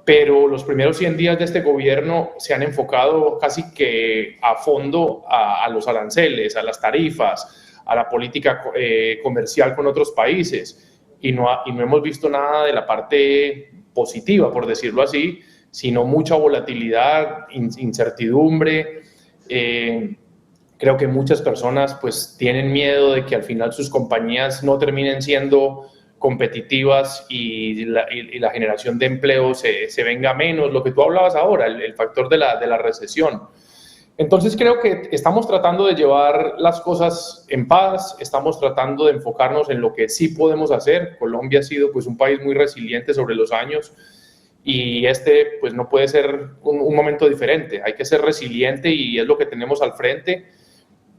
Pero los primeros 100 días de este gobierno se han enfocado casi que a fondo a los aranceles, a las tarifas, a la política comercial con otros países y no hemos visto nada de la parte positiva, por decirlo así, sino mucha volatilidad, incertidumbre. Creo que muchas personas pues tienen miedo de que al final sus compañías no terminen siendo competitivas y la generación de empleo se venga menos, lo que tú hablabas ahora, el factor de la recesión. Entonces creo que estamos tratando de llevar las cosas en paz, estamos tratando de enfocarnos en lo que sí podemos hacer. Colombia ha sido pues un país muy resiliente sobre los años y pues no puede ser un momento diferente. Hay que ser resiliente y es lo que tenemos al frente,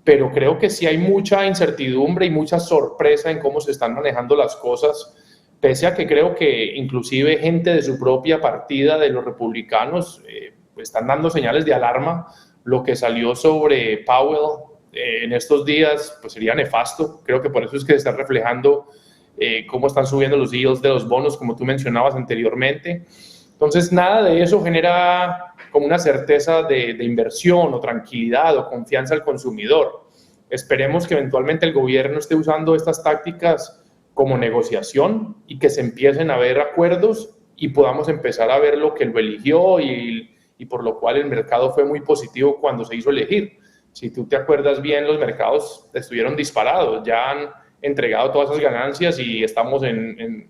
pero creo que sí hay mucha incertidumbre y mucha sorpresa en cómo se están manejando las cosas, pese a que creo que inclusive gente de su propia partida, de los republicanos, están dando señales de alarma. Lo que salió sobre Powell en estos días pues sería nefasto. Creo que por eso es que se está reflejando cómo están subiendo los yields de los bonos, como tú mencionabas anteriormente. Entonces, nada de eso genera como una certeza de inversión o tranquilidad o confianza al consumidor. Esperemos que eventualmente el gobierno esté usando estas tácticas como negociación y que se empiecen a ver acuerdos y podamos empezar a ver lo que lo eligió y por lo cual el mercado fue muy positivo cuando se hizo elegir. Si tú te acuerdas bien, los mercados estuvieron disparados, ya han entregado todas esas ganancias y estamos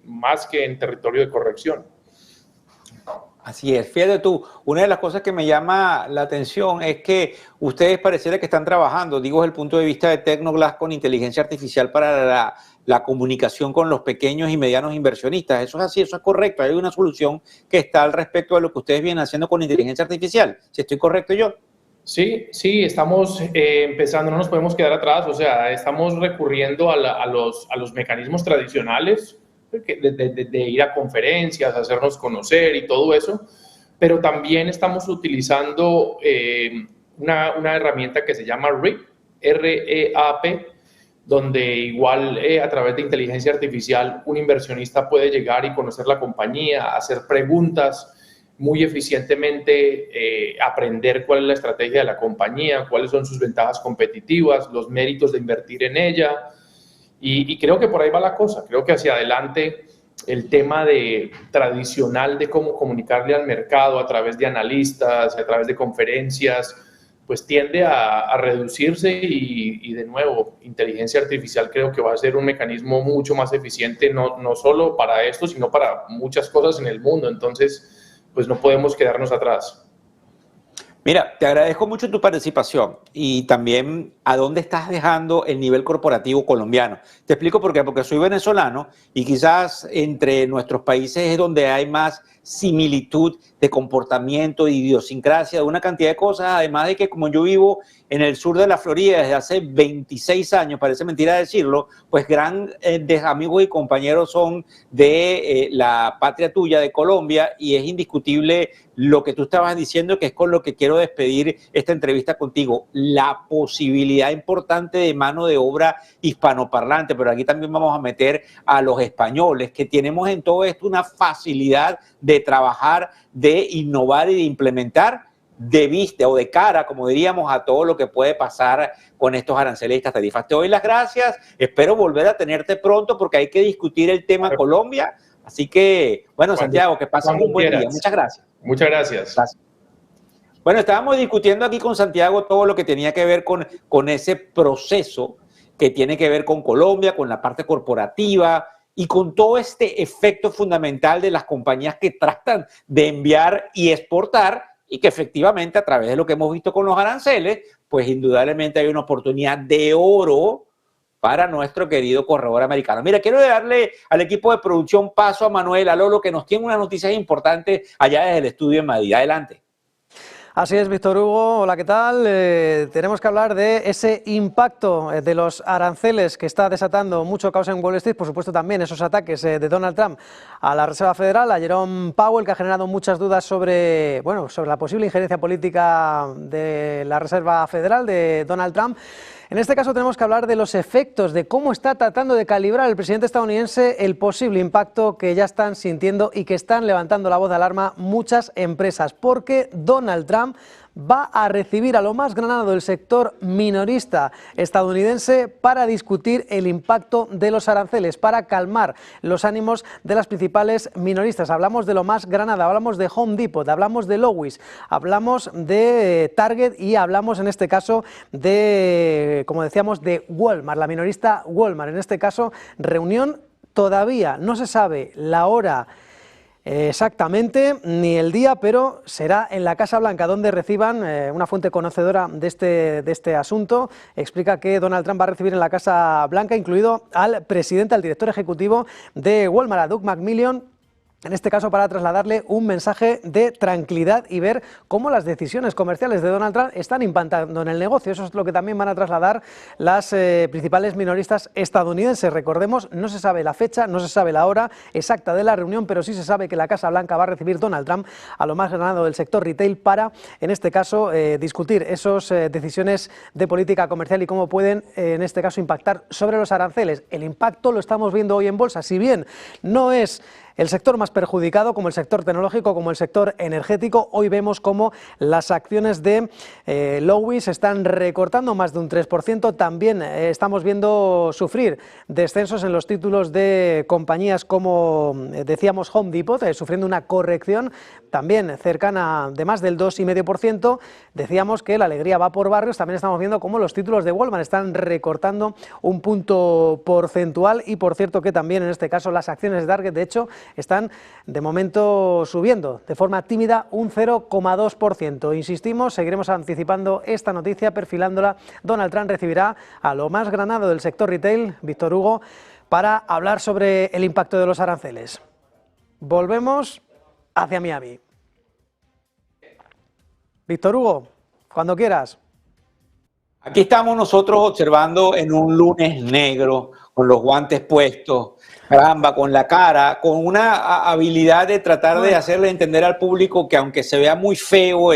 más que en territorio de corrección. Así es, fíjate tú, una de las cosas que me llama la atención es que ustedes pareciera que están trabajando, digo desde el punto de vista de Tecnoglass, con inteligencia artificial para la comunicación con los pequeños y medianos inversionistas. Eso es así, eso es correcto. Hay una solución que está al respecto de lo que ustedes vienen haciendo con inteligencia artificial. ¿Si estoy correcto yo? Sí, estamos empezando, no nos podemos quedar atrás, o sea, estamos recurriendo a los mecanismos tradicionales de ir a conferencias, hacernos conocer y todo eso, pero también estamos utilizando una herramienta que se llama REAP, R-E-A-P, donde igual a través de inteligencia artificial un inversionista puede llegar y conocer la compañía, hacer preguntas muy eficientemente, aprender cuál es la estrategia de la compañía, cuáles son sus ventajas competitivas, los méritos de invertir en ella, y creo que por ahí va la cosa. Creo que hacia adelante el tema tradicional de cómo comunicarle al mercado a través de analistas, a través de conferencias, pues tiende a reducirse y de nuevo, inteligencia artificial creo que va a ser un mecanismo mucho más eficiente, no solo para esto, sino para muchas cosas en el mundo. Entonces, pues no podemos quedarnos atrás. Mira, te agradezco mucho tu participación y también a dónde estás dejando el nivel corporativo colombiano. Te explico por qué, porque soy venezolano y quizás entre nuestros países es donde hay más similitud de comportamiento, de idiosincrasia, de una cantidad de cosas, además de que como yo vivo en el sur de la Florida desde hace 26 años, parece mentira decirlo, pues grandes amigos y compañeros son de la patria tuya, de Colombia, y es indiscutible lo que tú estabas diciendo, que es con lo que quiero despedir esta entrevista contigo, la posibilidad importante de mano de obra hispanoparlante, pero aquí también vamos a meter a los españoles, que tenemos en todo esto una facilidad de trabajar, de innovar y de implementar de vista o de cara, como diríamos, a todo lo que puede pasar con estos aranceles y estas tarifas. Te doy las gracias, espero volver a tenerte pronto porque hay que discutir el tema Colombia, así que, bueno, Santiago, que pasen un buen día. Muchas gracias. Muchas gracias. Bueno, estábamos discutiendo aquí con Santiago todo lo que tenía que ver con ese proceso que tiene que ver con Colombia, con la parte corporativa y con todo este efecto fundamental de las compañías que tratan de enviar y exportar, y que efectivamente a través de lo que hemos visto con los aranceles, pues indudablemente hay una oportunidad de oro para nuestro querido corredor americano. Mira, quiero darle al equipo de producción paso a Manuel, a Lolo, que nos tiene unas noticias importantes allá desde el estudio en Madrid. Adelante. Así es, Víctor Hugo. Hola, ¿qué tal? Tenemos que hablar de ese impacto de los aranceles que está desatando mucho caos en Wall Street, por supuesto también esos ataques de Donald Trump a la Reserva Federal, a Jerome Powell, que ha generado muchas dudas sobre la posible injerencia política de la Reserva Federal de Donald Trump. En este caso tenemos que hablar de los efectos, de cómo está tratando de calibrar el presidente estadounidense el posible impacto que ya están sintiendo y que están levantando la voz de alarma muchas empresas, porque Donald Trump va a recibir a lo más granado del sector minorista estadounidense para discutir el impacto de los aranceles, para calmar los ánimos de las principales minoristas. Hablamos de lo más granada, hablamos de Home Depot, hablamos de Lowe's, hablamos de Target y hablamos en este caso de, como decíamos, de Walmart, la minorista Walmart. En este caso, reunión todavía no se sabe la hora exactamente ni el día, pero será en la Casa Blanca donde reciban, una fuente conocedora de este asunto explica que Donald Trump va a recibir en la Casa Blanca incluido al presidente, al director ejecutivo de Walmart, a Doug McMillon, en este caso para trasladarle un mensaje de tranquilidad y ver cómo las decisiones comerciales de Donald Trump están impactando en el negocio. Eso es lo que también van a trasladar las principales minoristas estadounidenses. Recordemos, no se sabe la fecha, no se sabe la hora exacta de la reunión, pero sí se sabe que la Casa Blanca va a recibir Donald Trump a lo más ganado del sector retail para, en este caso, discutir esas decisiones de política comercial y cómo pueden, en este caso, impactar sobre los aranceles. El impacto lo estamos viendo hoy en bolsa, si bien no es el sector más perjudicado, como el sector tecnológico, como el sector energético. Hoy vemos cómo las acciones de Lowe's están recortando más de un 3%. También estamos viendo sufrir descensos en los títulos de compañías como decíamos Home Depot, sufriendo una corrección también cercana de más del 2,5%. Decíamos que la alegría va por barrios. También estamos viendo cómo los títulos de Walmart están recortando un punto porcentual y por cierto que también en este caso las acciones de Target, de hecho, están de momento subiendo de forma tímida un 0,2%. Insistimos, seguiremos anticipando esta noticia, perfilándola. Donald Trump recibirá a lo más granado del sector retail, Víctor Hugo, para hablar sobre el impacto de los aranceles. Volvemos hacia Miami. Víctor Hugo, cuando quieras. Aquí estamos nosotros observando en un lunes negro, con los guantes puestos, caramba, con la cara, con una habilidad de tratar de hacerle entender al público que aunque se vea muy feo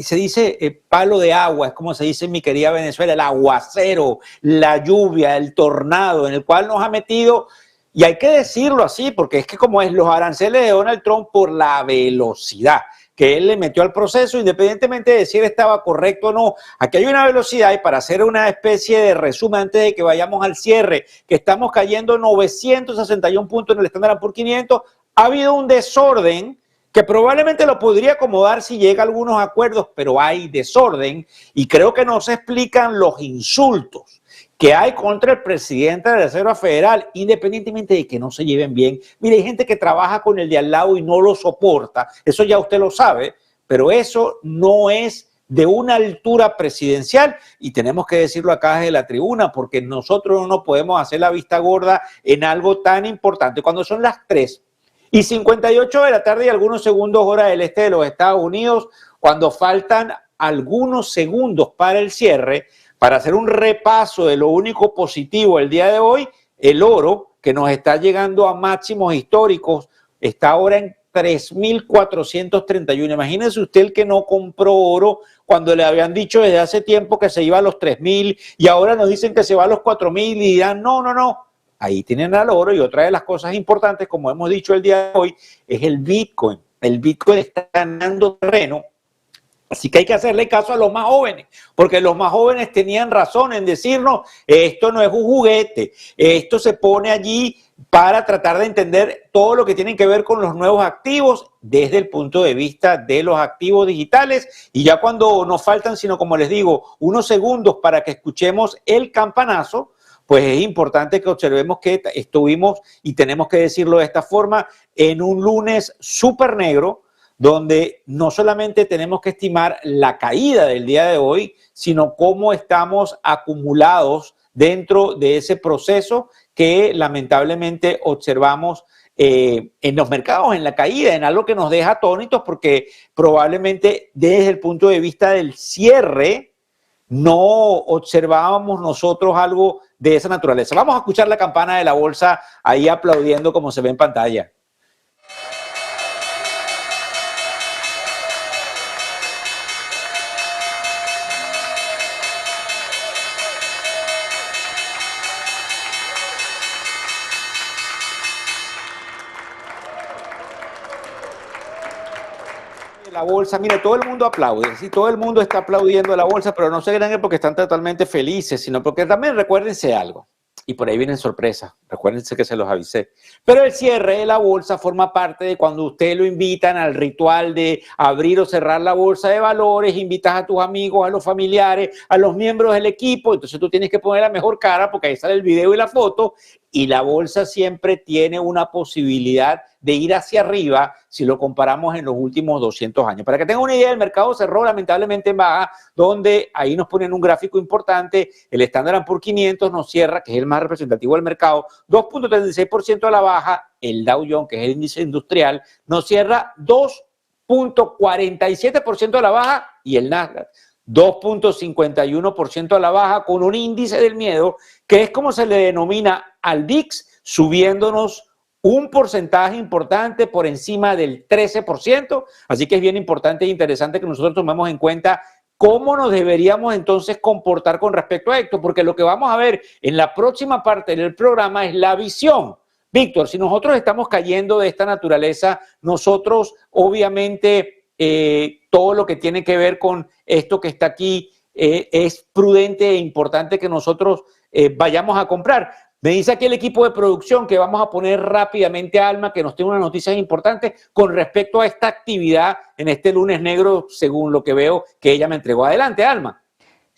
se dice palo de agua, es como se dice en mi querida Venezuela, el aguacero, la lluvia, el tornado, en el cual nos ha metido, y hay que decirlo así, porque es que como es los aranceles de Donald Trump por la velocidad que él le metió al proceso, independientemente de si él estaba correcto o no. Aquí hay una velocidad, y para hacer una especie de resumen antes de que vayamos al cierre, que estamos cayendo 961 puntos en el Standard & Poor's 500, ha habido un desorden que probablemente lo podría acomodar si llega a algunos acuerdos, pero hay desorden, y creo que no se explican los insultos que hay contra el presidente de la Reserva Federal, independientemente de que no se lleven bien. Mire, hay gente que trabaja con el de al lado y no lo soporta, eso ya usted lo sabe, pero eso no es de una altura presidencial, y tenemos que decirlo acá desde la tribuna, porque nosotros no nos podemos hacer la vista gorda en algo tan importante. Cuando son las 3:58 de la tarde y algunos segundos hora del este de los Estados Unidos, cuando faltan algunos segundos para el cierre, para hacer un repaso de lo único positivo el día de hoy, el oro, que nos está llegando a máximos históricos, está ahora en 3.431. Imagínense usted el que no compró oro cuando le habían dicho desde hace tiempo que se iba a los 3.000 y ahora nos dicen que se va a los 4.000 y dirán no. Ahí tienen al oro. Y otra de las cosas importantes, como hemos dicho el día de hoy, es el Bitcoin. El Bitcoin está ganando terreno. Así que hay que hacerle caso a los más jóvenes, porque los más jóvenes tenían razón en decirnos, esto no es un juguete, esto se pone allí para tratar de entender todo lo que tiene que ver con los nuevos activos desde el punto de vista de los activos digitales. Y ya cuando nos faltan, sino como les digo, unos segundos para que escuchemos el campanazo, pues es importante que observemos que estuvimos, y tenemos que decirlo de esta forma, en un lunes súper negro, donde no solamente tenemos que estimar la caída del día de hoy, sino cómo estamos acumulados dentro de ese proceso que lamentablemente observamos en los mercados, en la caída, en algo que nos deja atónitos, porque probablemente desde el punto de vista del cierre no observábamos nosotros algo de esa naturaleza. Vamos a escuchar la campana de la bolsa ahí aplaudiendo como se ve en pantalla. La bolsa, mire, todo el mundo aplaude, sí, todo el mundo está aplaudiendo la bolsa, pero no se crean que porque están totalmente felices, sino porque también recuérdense algo, y por ahí vienen sorpresas, recuérdense que se los avisé, pero el cierre de la bolsa forma parte de cuando usted lo invitan al ritual de abrir o cerrar la bolsa de valores, invitas a tus amigos, a los familiares, a los miembros del equipo, entonces tú tienes que poner la mejor cara porque ahí sale el video y la foto, y la bolsa siempre tiene una posibilidad de ir hacia arriba si lo comparamos en los últimos 200 años. Para que tengan una idea, el mercado cerró lamentablemente en baja, donde ahí nos ponen un gráfico importante, el Standard & Poor's 500 nos cierra, que es el más representativo del mercado, 2.36% a la baja, el Dow Jones, que es el índice industrial, nos cierra 2.47% a la baja, y el Nasdaq 2.51% a la baja, con un índice del miedo, que es como se le denomina al VIX, subiéndonos un porcentaje importante por encima del 13%, así que es bien importante e interesante que nosotros tomemos en cuenta cómo nos deberíamos entonces comportar con respecto a esto, porque lo que vamos a ver en la próxima parte del programa es la visión. Víctor, si nosotros estamos cayendo de esta naturaleza, nosotros obviamente todo lo que tiene que ver con esto que está aquí es prudente e importante que nosotros vayamos a comprar. Me dice aquí el equipo de producción que vamos a poner rápidamente a Alma, que nos tiene unas noticias importantes con respecto a esta actividad en este lunes negro, según lo que veo que ella me entregó. Adelante, Alma.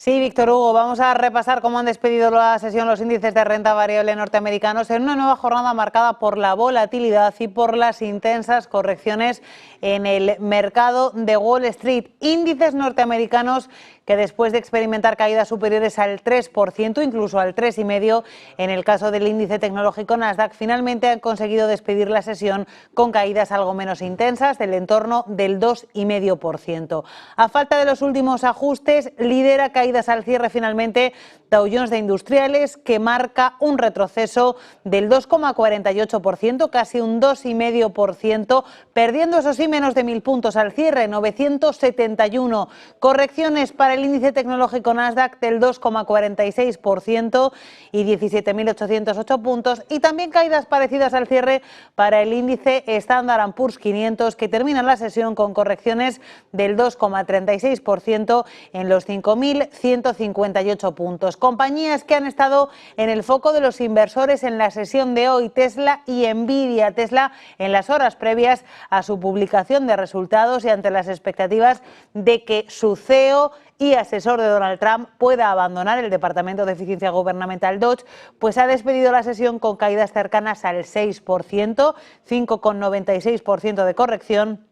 Sí, Víctor Hugo, vamos a repasar cómo han despedido la sesión los índices de renta variable norteamericanos en una nueva jornada marcada por la volatilidad y por las intensas correcciones en el mercado de Wall Street. Índices norteamericanos que después de experimentar caídas superiores al 3%, incluso al 3,5%, en el caso del índice tecnológico Nasdaq, finalmente han conseguido despedir la sesión con caídas algo menos intensas, del entorno del 2,5%. A falta de los últimos ajustes, lidera caídas al cierre finalmente Dow Jones de Industriales, que marca un retroceso del 2,48%, casi un 2,5%, perdiendo eso sí menos de 1.000 puntos al cierre, 971. Correcciones para el índice tecnológico Nasdaq del 2,46% y 17.808 puntos, y también caídas parecidas al cierre para el índice Standard & Poor's 500, que termina la sesión con correcciones del 2,36% en los 5.158 puntos. Compañías que han estado en el foco de los inversores en la sesión de hoy: Tesla y Nvidia. Tesla en las horas previas a su publicación de resultados y ante las expectativas de que su CEO y asesor de Donald Trump pueda abandonar el Departamento de Eficiencia Gubernamental Dodge, pues ha despedido la sesión con caídas cercanas al 6%, 5,96% de corrección,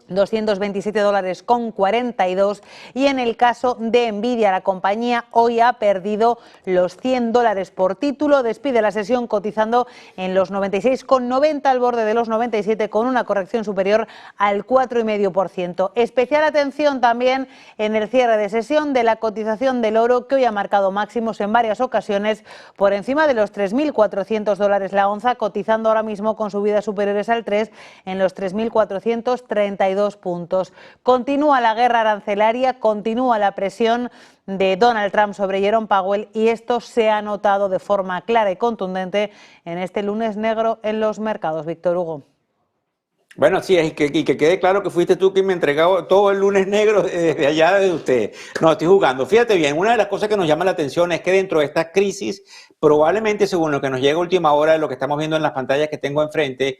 $227,42, y en el caso de Nvidia, la compañía hoy ha perdido los $100 por título, despide la sesión cotizando en los 96,90 al borde de los 97, con una corrección superior al 4,5%. Especial atención también en el cierre de sesión de la cotización del oro, que hoy ha marcado máximos en varias ocasiones por encima de los $3.400 la onza, cotizando ahora mismo con subidas superiores al 3 en los 3.432 puntos. Continúa la guerra arancelaria, continúa la presión de Donald Trump sobre Jerome Powell, y esto se ha notado de forma clara y contundente en este lunes negro en los mercados. Víctor Hugo. Bueno, sí, y que quede claro que fuiste tú quien me entregó todo el lunes negro desde allá de usted. No, estoy jugando. Fíjate bien, una de las cosas que nos llama la atención es que dentro de esta crisis, probablemente según lo que nos llega a última hora de lo que estamos viendo en las pantallas que tengo enfrente,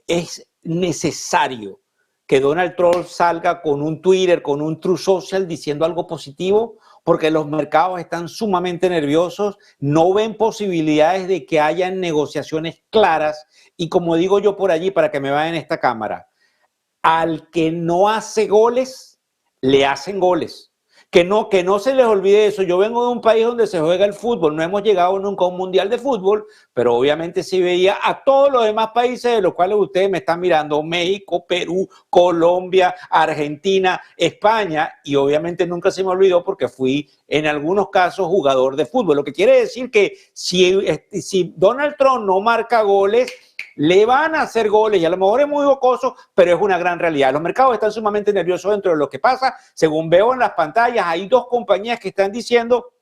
es necesario que Donald Trump salga con un Twitter, con un Truth Social diciendo algo positivo, porque los mercados están sumamente nerviosos, no ven posibilidades de que hayan negociaciones claras, y como digo yo por allí, para que me vean en esta cámara, al que no hace goles, le hacen goles. Que no se les olvide eso. Yo vengo de un país donde se juega el fútbol, no hemos llegado nunca a un mundial de fútbol, pero obviamente sí veía a todos los demás países de los cuales ustedes me están mirando: México, Perú, Colombia, Argentina, España, y obviamente nunca se me olvidó porque fui en algunos casos jugador de fútbol. Lo que quiere decir que si Donald Trump no marca goles, le van a hacer goles, y a lo mejor es muy jocoso, pero es una gran realidad. Los mercados están sumamente nerviosos dentro de lo que pasa. Según veo en las pantallas, hay dos compañías que están diciendo: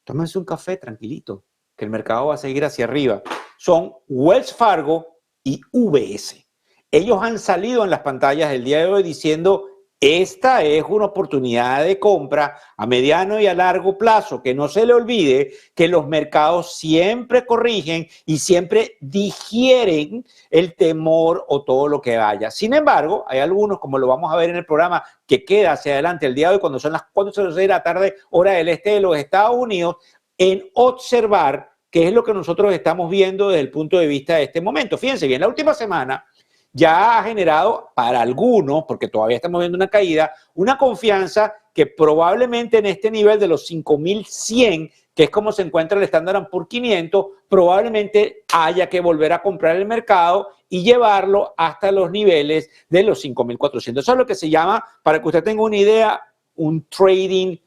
tómense un café tranquilito, que el mercado va a seguir hacia arriba. Son Wells Fargo y UBS. Ellos han salido en las pantallas el día de hoy diciendo: esta es una oportunidad de compra a mediano y a largo plazo. Que no se le olvide que los mercados siempre corrigen y siempre digieren el temor o todo lo que vaya. Sin embargo, hay algunos, como lo vamos a ver en el programa que queda hacia adelante el día de hoy, cuando son las 4:06 de la tarde, hora del este de los Estados Unidos, en observar qué es lo que nosotros estamos viendo desde el punto de vista de este momento. Fíjense bien, la última semana ya ha generado para algunos, porque todavía estamos viendo una caída, una confianza que probablemente en este nivel de los 5.100, que es como se encuentra el Standard & Poor's 500, probablemente haya que volver a comprar el mercado y llevarlo hasta los niveles de los 5.400. Eso es lo que se llama, para que usted tenga una idea, un trading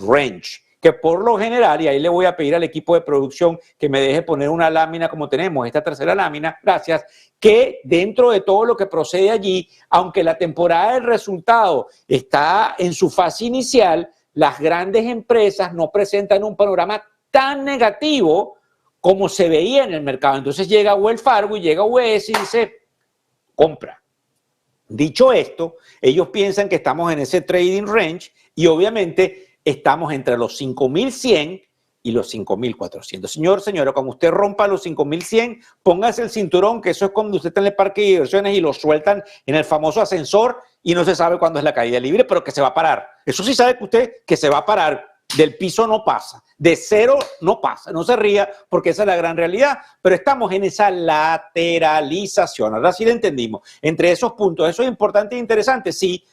range, que por lo general, y ahí le voy a pedir al equipo de producción que me deje poner una lámina como tenemos, esta tercera lámina, gracias, que dentro de todo lo que procede allí, aunque la temporada del resultado está en su fase inicial, las grandes empresas no presentan un panorama tan negativo como se veía en el mercado. Entonces llega Wells Fargo y llega UBS y dice: compra. Dicho esto, ellos piensan que estamos en ese trading range y obviamente estamos entre los 5.100 y los 5.400. Señora, cuando usted rompa los 5.100, póngase el cinturón, que eso es cuando usted está en el parque de diversiones y lo sueltan en el famoso ascensor y no se sabe cuándo es la caída libre, pero que se va a parar. Eso sí sabe que usted que se va a parar. Del piso no pasa, de cero no pasa. No se ría porque esa es la gran realidad, pero estamos en esa lateralización. Ahora sí lo entendimos. Entre esos puntos, eso es importante e interesante, sí,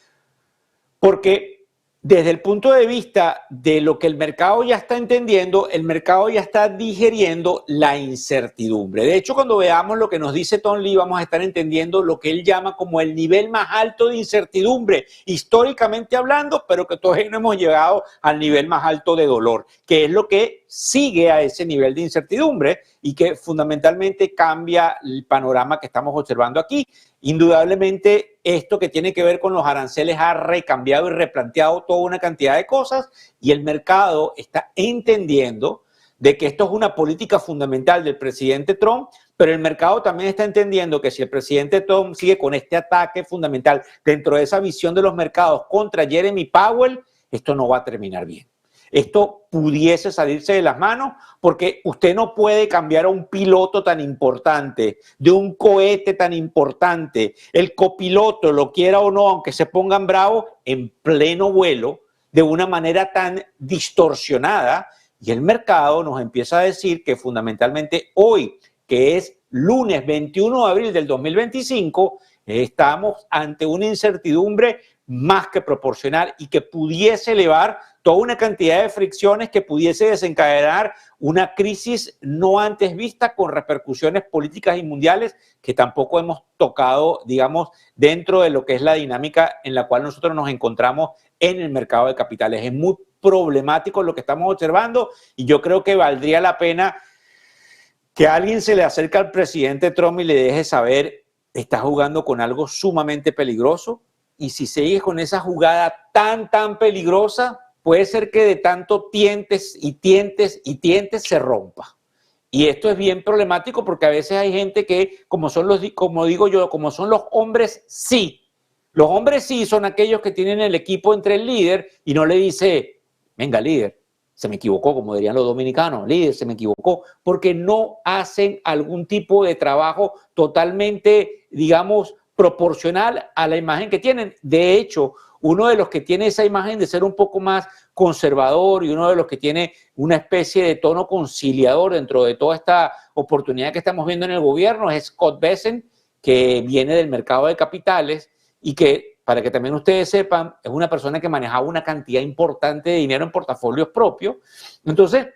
porque desde el punto de vista de lo que el mercado ya está entendiendo, el mercado ya está digeriendo la incertidumbre. De hecho, cuando veamos lo que nos dice Tom Lee, vamos a estar entendiendo lo que él llama como el nivel más alto de incertidumbre, históricamente hablando, pero que todavía no hemos llegado al nivel más alto de dolor, que es lo que sigue a ese nivel de incertidumbre y que fundamentalmente cambia el panorama que estamos observando aquí. Indudablemente, esto que tiene que ver con los aranceles ha recambiado y replanteado toda una cantidad de cosas y el mercado está entendiendo de que esto es una política fundamental del presidente Trump, pero el mercado también está entendiendo que si el presidente Trump sigue con este ataque fundamental dentro de esa visión de los mercados contra Jeremy Powell, esto no va a terminar bien. Esto pudiese salirse de las manos porque usted no puede cambiar a un piloto tan importante, de un cohete tan importante, el copiloto, lo quiera o no, aunque se pongan bravos, en pleno vuelo, de una manera tan distorsionada. Y el mercado nos empieza a decir que fundamentalmente hoy, que es lunes 21 de abril del 2025, estamos ante una incertidumbre más que proporcional y que pudiese elevar toda una cantidad de fricciones que pudiese desencadenar una crisis no antes vista con repercusiones políticas y mundiales que tampoco hemos tocado, digamos, dentro de lo que es la dinámica en la cual nosotros nos encontramos en el mercado de capitales. Es muy problemático lo que estamos observando y yo creo que valdría la pena que alguien se le acerque al presidente Trump y le deje saber, está jugando con algo sumamente peligroso y si sigue con esa jugada tan peligrosa, puede ser que de tanto tientes se rompa. Y esto es bien problemático porque a veces hay gente que, como son los hombres sí. Los hombres sí son aquellos que tienen el equipo entre el líder y no le dice, venga líder, se me equivocó, como dirían los dominicanos, líder, se me equivocó, porque no hacen algún tipo de trabajo totalmente, digamos, proporcional a la imagen que tienen. De hecho, uno de los que tiene esa imagen de ser un poco más conservador y uno de los que tiene una especie de tono conciliador dentro de toda esta oportunidad que estamos viendo en el gobierno es Scott Bessent, que viene del mercado de capitales y que, para que también ustedes sepan, es una persona que manejaba una cantidad importante de dinero en portafolios propios. Entonces,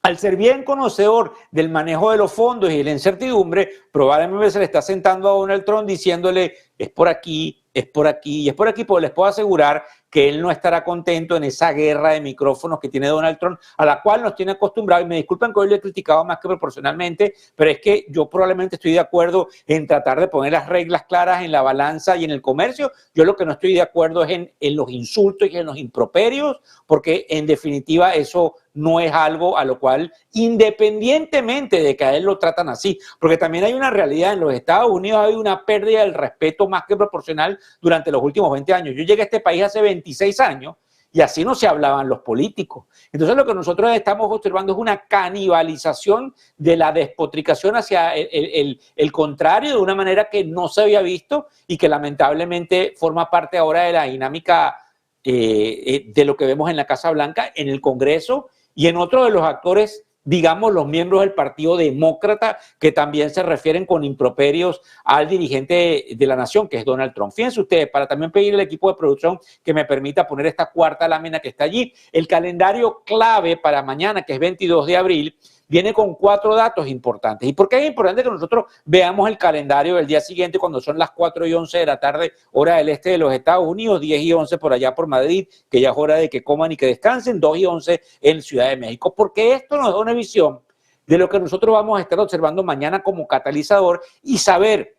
al ser bien conocedor del manejo de los fondos y de la incertidumbre, probablemente se le está sentando a Donald Trump diciéndole, es por aquí, es por aquí y es por aquí, porque les puedo asegurar que él no estará contento en esa guerra de micrófonos que tiene Donald Trump, a la cual nos tiene acostumbrados. Y me disculpan que hoy lo he criticado más que proporcionalmente, pero es que yo probablemente estoy de acuerdo en tratar de poner las reglas claras en la balanza y en el comercio. Yo lo que no estoy de acuerdo es en los insultos y en los improperios, porque en definitiva eso no es algo a lo cual, independientemente de que a él lo tratan así, porque también hay una realidad, en los Estados Unidos hay una pérdida del respeto más que proporcional durante los últimos 20 años. Yo llegué a este país hace 26 años y así no se hablaban los políticos. Entonces lo que nosotros estamos observando es una canibalización de la despotricación hacia el contrario, de una manera que no se había visto y que lamentablemente forma parte ahora de la dinámica de lo que vemos en la Casa Blanca, en el Congreso y en otro de los actores, digamos, los miembros del Partido Demócrata, que también se refieren con improperios al dirigente de la nación, que es Donald Trump. Fíjense ustedes, para también pedir al equipo de producción que me permita poner esta cuarta lámina que está allí. El calendario clave para mañana, que es 22 de abril, viene con 4 datos importantes. ¿Y por qué es importante que nosotros veamos el calendario del día siguiente cuando son las 4:11 de la tarde, hora del este de los Estados Unidos, 10:11 por allá por Madrid, que ya es hora de que coman y que descansen, 2:11 en Ciudad de México? Porque esto nos da una visión de lo que nosotros vamos a estar observando mañana como catalizador y saber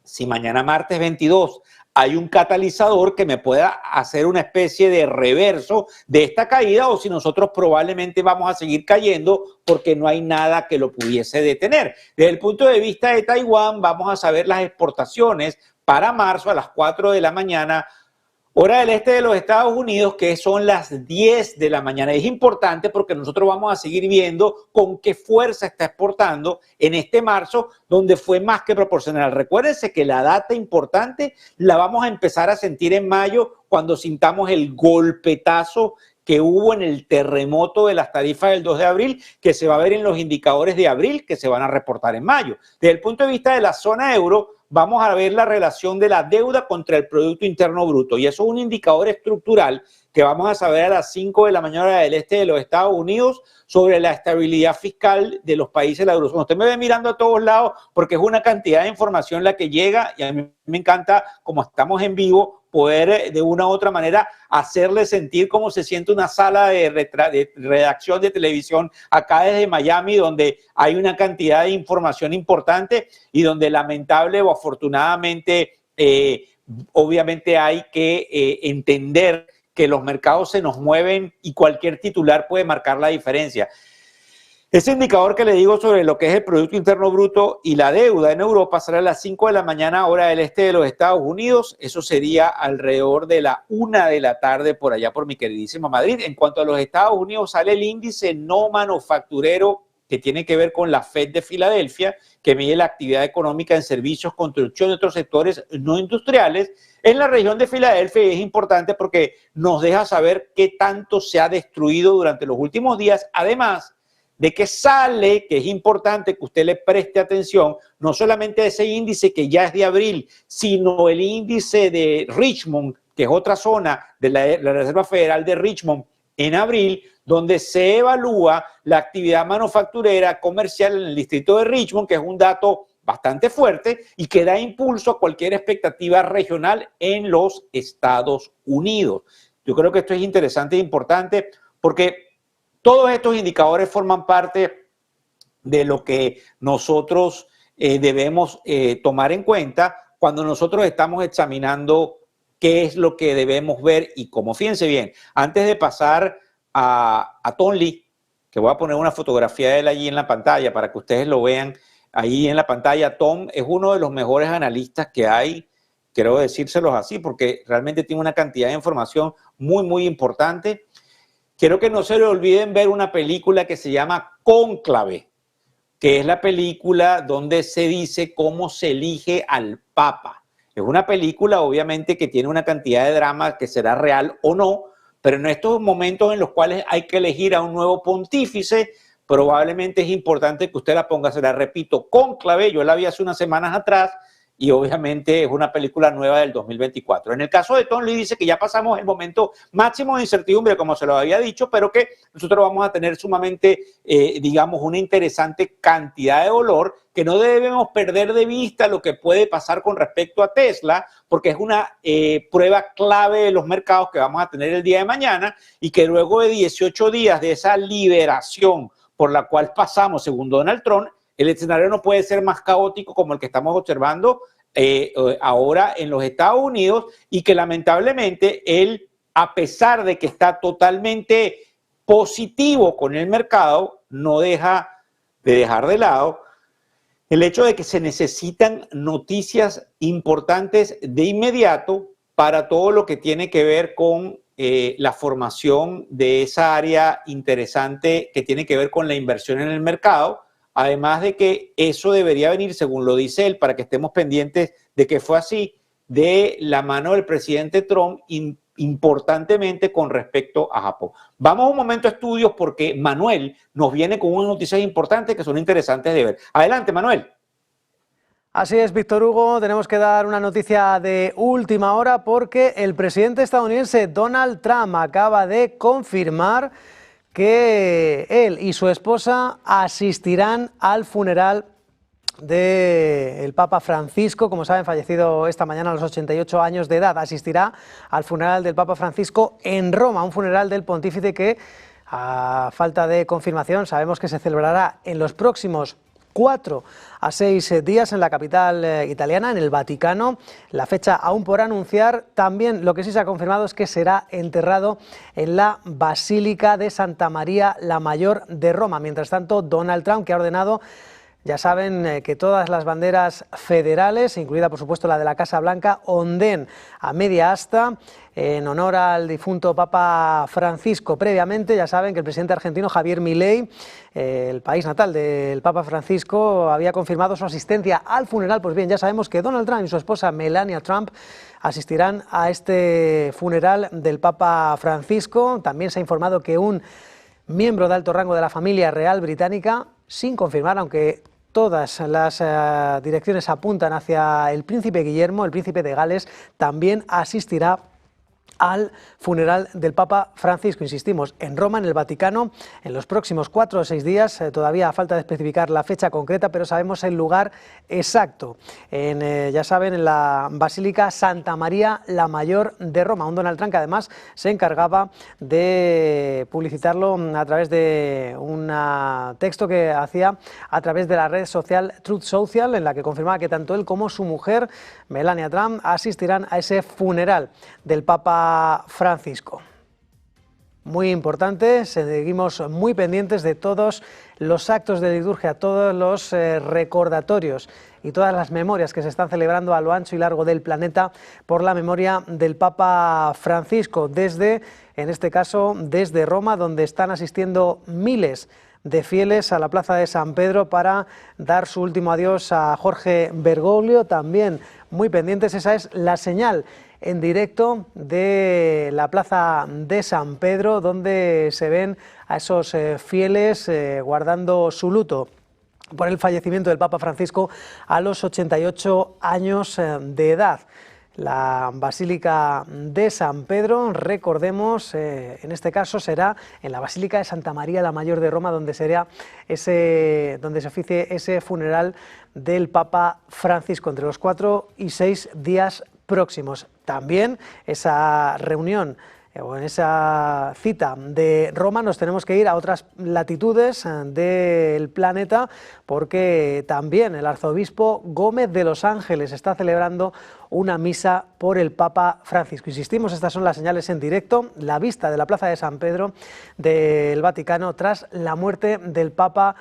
si mañana martes 22 hay un catalizador que me pueda hacer una especie de reverso de esta caída o si nosotros probablemente vamos a seguir cayendo porque no hay nada que lo pudiese detener. Desde el punto de vista de Taiwán, vamos a saber las exportaciones para marzo a las 4 de la mañana, hora del este de los Estados Unidos, que son las 10 de la mañana. Es importante porque nosotros vamos a seguir viendo con qué fuerza está exportando en este marzo, donde fue más que proporcional. Recuérdense que la data importante la vamos a empezar a sentir en mayo, cuando sintamos el golpetazo que hubo en el terremoto de las tarifas del 2 de abril, que se va a ver en los indicadores de abril que se van a reportar en mayo. Desde el punto de vista de la zona euro, vamos a ver la relación de la deuda contra el Producto Interno Bruto. Y eso es un indicador estructural que vamos a saber a las 5 de la mañana del este de los Estados Unidos sobre la estabilidad fiscal de los países de la eurozona. Usted me ve mirando a todos lados porque es una cantidad de información la que llega y a mí me encanta, como estamos en vivo, poder de una u otra manera hacerle sentir cómo se siente una sala de redacción de televisión acá desde Miami, donde hay una cantidad de información importante y donde lamentable o afortunadamente obviamente hay que entender que los mercados se nos mueven y cualquier titular puede marcar la diferencia. Ese indicador que le digo sobre lo que es el Producto Interno Bruto y la deuda en Europa será a las 5 de la mañana, hora del este de los Estados Unidos. Eso sería alrededor de la 1 de la tarde por allá por mi queridísima Madrid. En cuanto a los Estados Unidos, sale el índice no manufacturero que tiene que ver con la FED de Filadelfia, que mide la actividad económica en servicios, construcción y otros sectores no industriales en la región de Filadelfia. Y es importante porque nos deja saber qué tanto se ha destruido durante los últimos días, además de que sale, que es importante que usted le preste atención, no solamente ese índice que ya es de abril, sino el índice de Richmond, que es otra zona de la Reserva Federal de Richmond, en abril, donde se evalúa la actividad manufacturera comercial en el distrito de Richmond, que es un dato bastante fuerte y que da impulso a cualquier expectativa regional en los Estados Unidos. Yo creo que esto es interesante e importante porque todos estos indicadores forman parte de lo que nosotros debemos tomar en cuenta cuando nosotros estamos examinando qué es lo que debemos ver y cómo. Fíjense bien, antes de pasar a Tom Lee, que voy a poner una fotografía de él allí en la pantalla para que ustedes lo vean ahí en la pantalla. Tom es uno de los mejores analistas que hay, quiero decírselos así, porque realmente tiene una cantidad de información muy, muy importante. Quiero que no se le olviden ver una película que se llama Cónclave, que es la película donde se dice cómo se elige al Papa. Es una película, obviamente, que tiene una cantidad de drama que será real o no, pero en estos momentos en los cuales hay que elegir a un nuevo pontífice, probablemente es importante que usted la ponga, se la repito, Cónclave. Yo la vi hace unas semanas atrás y obviamente es una película nueva del 2024. En el caso de Tom Lee dice que ya pasamos el momento máximo de incertidumbre, como se lo había dicho, pero que nosotros vamos a tener sumamente, digamos, una interesante cantidad de dolor, que no debemos perder de vista lo que puede pasar con respecto a Tesla, porque es una prueba clave de los mercados que vamos a tener el día de mañana y que luego de 18 días de esa liberación por la cual pasamos, según Donald Trump, el escenario no puede ser más caótico como el que estamos observando ahora en los Estados Unidos y que lamentablemente él, a pesar de que está totalmente positivo con el mercado, no deja de dejar de lado el hecho de que se necesitan noticias importantes de inmediato para todo lo que tiene que ver con la formación de esa área interesante que tiene que ver con la inversión en el mercado. Además de que eso debería venir, según lo dice él, para que estemos pendientes de que fue así, de la mano del presidente Trump, importantemente con respecto a Japón. Vamos un momento a estudios porque Manuel nos viene con unas noticias importantes que son interesantes de ver. Adelante, Manuel. Así es, Víctor Hugo, tenemos que dar una noticia de última hora porque el presidente estadounidense Donald Trump acaba de confirmar que él y su esposa asistirán al funeral del Papa Francisco. Como saben, fallecido esta mañana a los 88 años de edad. Asistirá al funeral del Papa Francisco en Roma, un funeral del pontífice que, a falta de confirmación, sabemos que se celebrará en los próximos 4 a 6 días en la capital italiana, en el Vaticano. La fecha aún por anunciar. También lo que sí se ha confirmado es que será enterrado en la Basílica de Santa María la Mayor de Roma. Mientras tanto, Donald Trump, que ha ordenado, ya saben, que todas las banderas federales, incluida por supuesto la de la Casa Blanca, ondeen a media asta en honor al difunto Papa Francisco. Previamente, ya saben que el presidente argentino Javier Milei, el país natal del Papa Francisco, había confirmado su asistencia al funeral. Pues bien, ya sabemos que Donald Trump y su esposa Melania Trump asistirán a este funeral del Papa Francisco. También se ha informado que un miembro de alto rango de la familia real británica, sin confirmar, aunque todas las direcciones apuntan hacia el príncipe Guillermo, el príncipe de Gales, también asistirá al funeral del Papa Francisco. Insistimos, en Roma, en el Vaticano, en los próximos 4 o 6 días, todavía falta de especificar la fecha concreta, pero sabemos el lugar exacto. Ya saben, en la Basílica Santa María la Mayor de Roma. Un Donald Trump que además se encargaba de publicitarlo a través de un texto que hacía a través de la red social Truth Social, en la que confirmaba que tanto él como su mujer, Melania Trump, asistirán a ese funeral del Papa Francisco. Muy importante, seguimos muy pendientes de todos los actos de liturgia, todos los recordatorios y todas las memorias que se están celebrando a lo ancho y largo del planeta por la memoria del Papa Francisco, en este caso, desde Roma, donde están asistiendo miles de fieles a la plaza de San Pedro para dar su último adiós a Jorge Bergoglio. También muy pendientes, esa es la señal en directo de la plaza de San Pedro, donde se ven a esos fieles guardando su luto por el fallecimiento del Papa Francisco a los 88 años de edad. La Basílica de San Pedro, recordemos, en este caso será en la Basílica de Santa María la Mayor de Roma, donde se oficie ese funeral del Papa Francisco entre los 4 y 6 días próximos. También esa reunión o en esa cita de Roma nos tenemos que ir a otras latitudes del planeta, porque también el arzobispo Gómez de Los Ángeles está celebrando una misa por el Papa Francisco. Insistimos, estas son las señales en directo, la vista de la plaza de San Pedro del Vaticano tras la muerte del Papa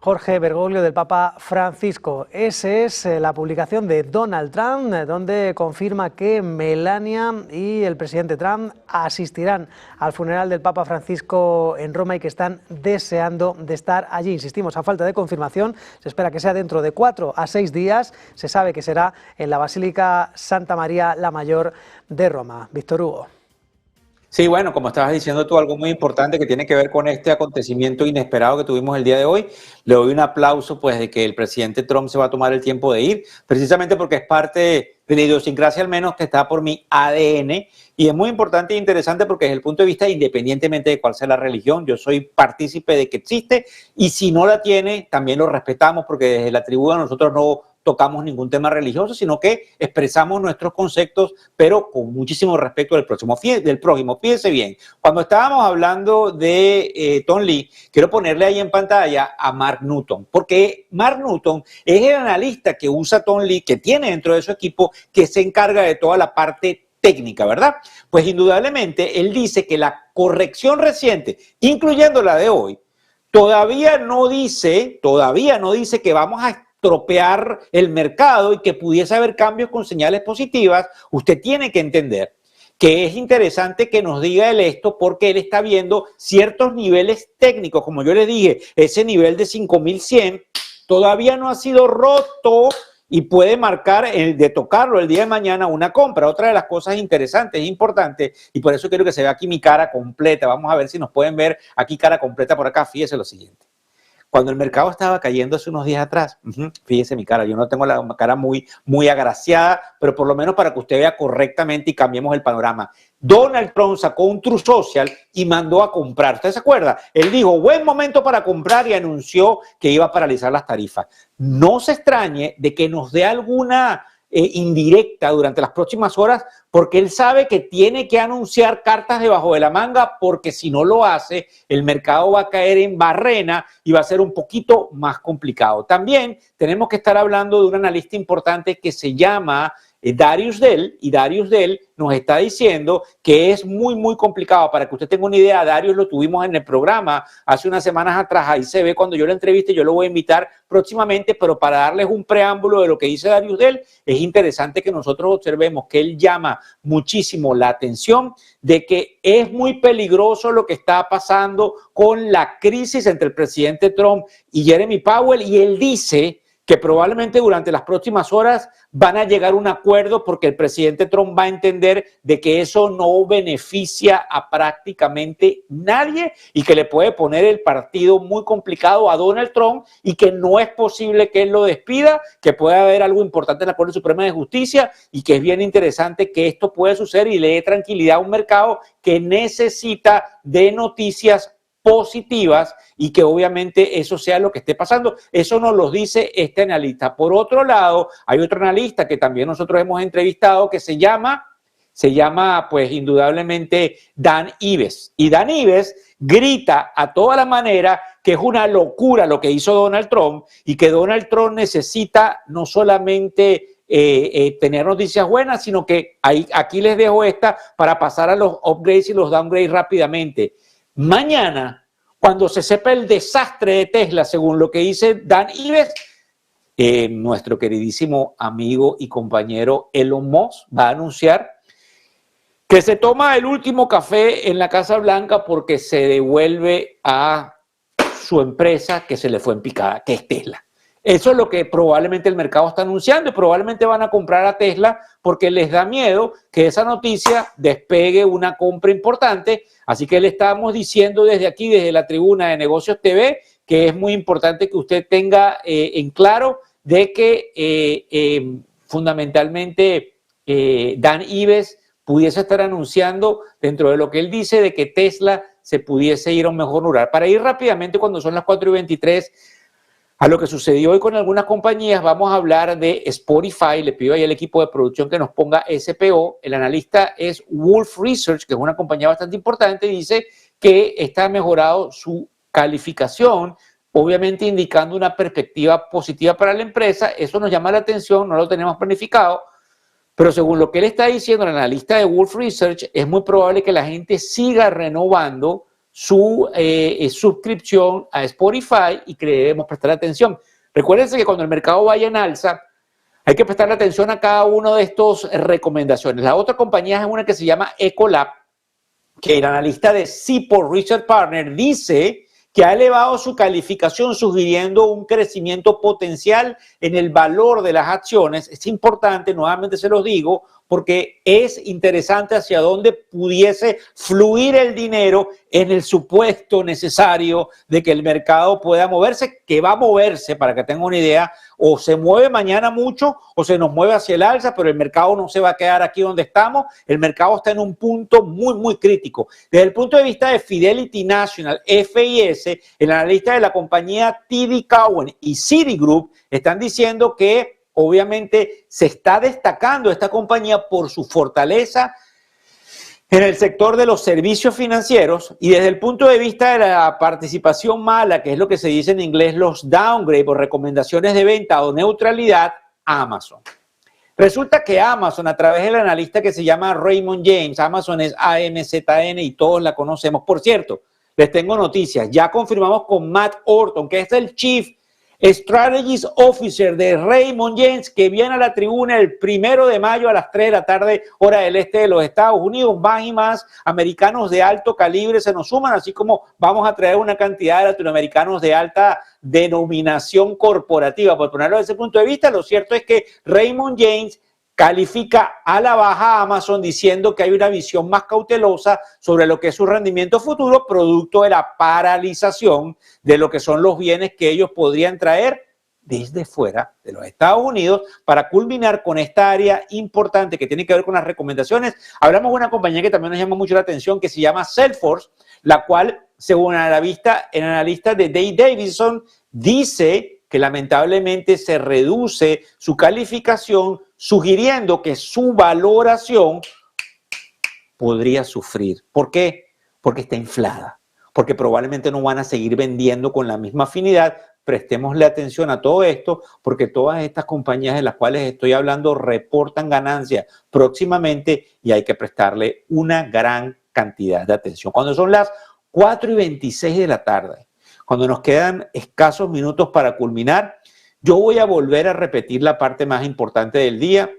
Jorge Bergoglio, del Papa Francisco. Esa es la publicación de Donald Trump, donde confirma que Melania y el presidente Trump asistirán al funeral del Papa Francisco en Roma y que están deseando de estar allí. Insistimos, a falta de confirmación, se espera que sea dentro de 4 a 6 días. Se sabe que será en la Basílica Santa María la Mayor de Roma. Víctor Hugo. Sí, bueno, como estabas diciendo tú, algo muy importante que tiene que ver con este acontecimiento inesperado que tuvimos el día de hoy. Le doy un aplauso, pues, de que el presidente Trump se va a tomar el tiempo de ir, precisamente porque es parte de la idiosincrasia, al menos, que está por mi ADN. Y es muy importante e interesante porque desde el punto de vista, independientemente de cuál sea la religión, yo soy partícipe de que existe, y si no la tiene, también lo respetamos, porque desde la tribuna nosotros no tocamos ningún tema religioso, sino que expresamos nuestros conceptos, pero con muchísimo respeto del prójimo. Fíjense bien, cuando estábamos hablando de Tom Lee, quiero ponerle ahí en pantalla a Mark Newton, porque Mark Newton es el analista que usa Tom Lee, que tiene dentro de su equipo, que se encarga de toda la parte técnica, ¿verdad? Pues indudablemente él dice que la corrección reciente, incluyendo la de hoy, todavía no dice que vamos a estropear el mercado y que pudiese haber cambios con señales positivas. Usted tiene que entender que es interesante que nos diga él esto, porque él está viendo ciertos niveles técnicos. Como yo le dije, ese nivel de 5100 todavía no ha sido roto y puede marcar el de tocarlo el día de mañana una compra. Otra de las cosas interesantes e importantes, y por eso quiero que se vea aquí mi cara completa. Vamos a ver si nos pueden ver aquí cara completa por acá. Fíjese lo siguiente. Cuando el mercado estaba cayendo hace unos días atrás, fíjese mi cara, yo no tengo la cara muy agraciada, pero por lo menos para que usted vea correctamente y cambiemos el panorama. Donald Trump sacó un Truth Social y mandó a comprar. ¿Usted se acuerda? Él dijo, buen momento para comprar, y anunció que iba a paralizar las tarifas. No se extrañe de que nos dé alguna indirecta durante las próximas horas, porque él sabe que tiene que anunciar cartas debajo de la manga, porque si no lo hace, el mercado va a caer en barrena y va a ser un poquito más complicado. También tenemos que estar hablando de un analista importante que se llama Darius Dell, y Darius Dell nos está diciendo que es muy complicado. Para que usted tenga una idea, Darius lo tuvimos en el programa hace unas semanas atrás, ahí se ve cuando yo lo entreviste, yo lo voy a invitar próximamente, pero para darles un preámbulo de lo que dice Darius Dell, es interesante que nosotros observemos que él llama muchísimo la atención de que es muy peligroso lo que está pasando con la crisis entre el presidente Trump y Jeremy Powell, y él dice que probablemente durante las próximas horas van a llegar a un acuerdo porque el presidente Trump va a entender de que eso no beneficia a prácticamente nadie y que le puede poner el partido muy complicado a Donald Trump y que no es posible que él lo despida, que puede haber algo importante en la Corte Suprema de Justicia y que es bien interesante que esto pueda suceder y le dé tranquilidad a un mercado que necesita de noticias positivas y que obviamente eso sea lo que esté pasando. Eso nos lo dice este analista. Por otro lado, hay otro analista que también nosotros hemos entrevistado que se llama pues indudablemente Dan Ives. Y Dan Ives grita a toda la manera que es una locura lo que hizo Donald Trump y que Donald Trump necesita no solamente tener noticias buenas, sino que aquí les dejo esta para pasar a los upgrades y los downgrades rápidamente. Mañana, cuando se sepa el desastre de Tesla, según lo que dice Dan Ives, nuestro queridísimo amigo y compañero Elon Musk va a anunciar que se toma el último café en la Casa Blanca porque se devuelve a su empresa que se le fue en picada, que es Tesla. Eso es lo que probablemente el mercado está anunciando y probablemente van a comprar a Tesla porque les da miedo que esa noticia despegue una compra importante. Así que le estamos diciendo desde aquí, desde la tribuna de Negocios TV, que es muy importante que usted tenga en claro de que fundamentalmente Dan Ives pudiese estar anunciando dentro de lo que él dice de que Tesla se pudiese ir a un mejor lugar. Para ir rápidamente cuando son las 4:23, a lo que sucedió hoy con algunas compañías, vamos a hablar de Spotify. Le pido ahí al equipo de producción que nos ponga SPO. El analista es Wolf Research, que es una compañía bastante importante, y dice que está mejorado su calificación, obviamente indicando una perspectiva positiva para la empresa. Eso nos llama la atención, no lo tenemos planificado, pero según lo que él está diciendo, el analista de Wolf Research, es muy probable que la gente siga renovando su suscripción a Spotify y que le debemos prestar atención. Recuérdense que cuando el mercado vaya en alza, hay que prestar atención a cada una de estas recomendaciones. La otra compañía es una que se llama Ecolab, que el analista de Seaport Research Partners dice que ha elevado su calificación sugiriendo un crecimiento potencial en el valor de las acciones. Es importante, nuevamente se los digo, porque es interesante hacia dónde pudiese fluir el dinero en el supuesto necesario de que el mercado pueda moverse, que va a moverse, para que tengan una idea, o se mueve mañana mucho o se nos mueve hacia el alza, pero el mercado no se va a quedar aquí donde estamos. El mercado está en un punto muy, muy crítico. Desde el punto de vista de Fidelity National, FIS, el analista de la compañía TD Cowen y Citigroup están diciendo que obviamente se está destacando esta compañía por su fortaleza en el sector de los servicios financieros y desde el punto de vista de la participación mala, que es lo que se dice en inglés los downgrade por recomendaciones de venta o neutralidad, Amazon. Resulta que Amazon, a través del analista que se llama Raymond James, Amazon es AMZN y todos la conocemos. Por cierto, les tengo noticias. Ya confirmamos con Matt Orton, que es el Chief Strategies Officer de Raymond James, que viene a la tribuna el 1 de mayo a las 3 de la tarde, hora del este de los Estados Unidos. Más y más americanos de alto calibre se nos suman, así como vamos a traer una cantidad de latinoamericanos de alta denominación corporativa. Por ponerlo desde ese punto de vista, lo cierto es que Raymond James califica a la baja a Amazon diciendo que hay una visión más cautelosa sobre lo que es su rendimiento futuro, producto de la paralización de lo que son los bienes que ellos podrían traer desde fuera de los Estados Unidos para culminar con esta área importante que tiene que ver con las recomendaciones. Hablamos de una compañía que también nos llama mucho la atención que se llama Salesforce, la cual, según el analista de Dave Davidson, dice que lamentablemente se reduce su calificación, sugiriendo que su valoración podría sufrir. ¿Por qué? Porque está inflada, porque probablemente no van a seguir vendiendo con la misma afinidad. Prestémosle atención a todo esto, porque todas estas compañías de las cuales estoy hablando reportan ganancias próximamente y hay que prestarle una gran cantidad de atención. Cuando son las 4:26 de la tarde, cuando nos quedan escasos minutos para culminar, yo voy a volver a repetir la parte más importante del día,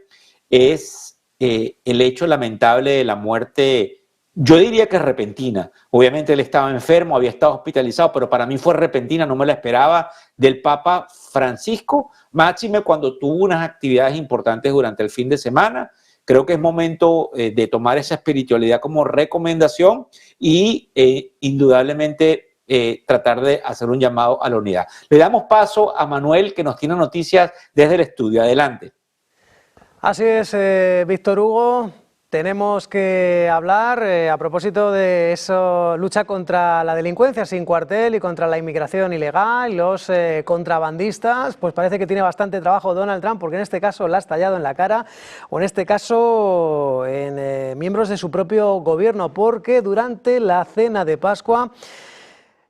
es el hecho lamentable de la muerte Yo diría que repentina. Obviamente él estaba enfermo, había estado hospitalizado, pero para mí fue repentina, no me la esperaba del Papa Francisco, máxime cuando tuvo unas actividades importantes durante el fin de semana. Creo que es momento de tomar esa espiritualidad como recomendación y indudablemente tratar de hacer un llamado a la unidad. Le damos paso a Manuel, que nos tiene noticias desde el estudio. Adelante. Así es, Víctor Hugo. Tenemos que hablar a propósito de esa lucha contra la delincuencia sin cuartel y contra la inmigración ilegal, los contrabandistas. Pues parece que tiene bastante trabajo Donald Trump, porque en este caso la has tallado en la cara, o en este caso en miembros de su propio gobierno, porque durante la cena de Pascua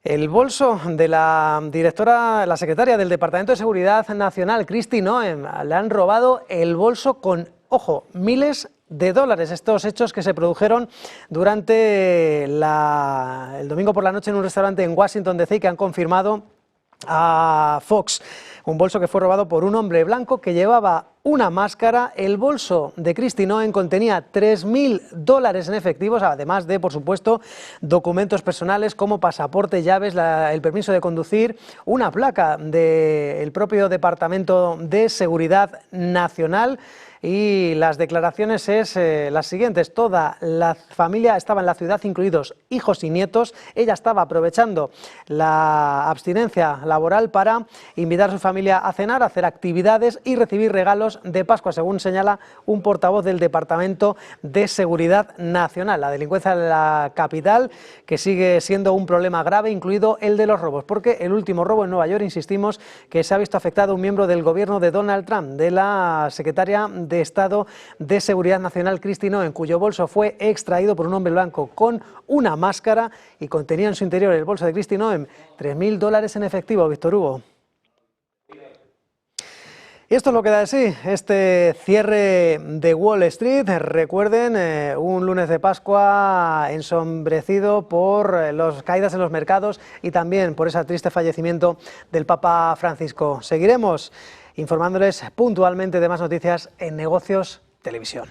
el bolso de la directora, la secretaria del Departamento de Seguridad Nacional, Kristi Noem, le han robado el bolso con, ojo, miles de dólares. Estos hechos que se produjeron durante el domingo por la noche en un restaurante en Washington DC, que han confirmado a Fox. Un bolso que fue robado por un hombre blanco que llevaba una máscara. El bolso de Kristi Noem contenía $3.000 en efectivos, además de, por supuesto, documentos personales como pasaporte, llaves, el permiso de conducir, una placa del propio Departamento de Seguridad Nacional. Y las declaraciones es las siguientes: toda la familia estaba en la ciudad, incluidos hijos y nietos. Ella estaba aprovechando la abstinencia laboral para invitar a su familia a cenar, hacer actividades y recibir regalos de Pascua, según señala un portavoz del Departamento de Seguridad Nacional. La delincuencia de la capital, que sigue siendo un problema grave, incluido el de los robos, porque el último robo en Nueva York, insistimos, que se ha visto afectado a un miembro del gobierno de Donald Trump, de la secretaria de Estado de Seguridad Nacional, Kristi Noem, cuyo bolso fue extraído por un hombre blanco con una máscara y contenía en su interior, el bolso de Kristi Noem, $3.000 en efectivo, Víctor Hugo. Y esto es lo que da de sí este cierre de Wall Street. Recuerden, un lunes de Pascua ensombrecido por las caídas en los mercados y también por ese triste fallecimiento del Papa Francisco. Seguiremos informándoles puntualmente de más noticias en Negocios Televisión.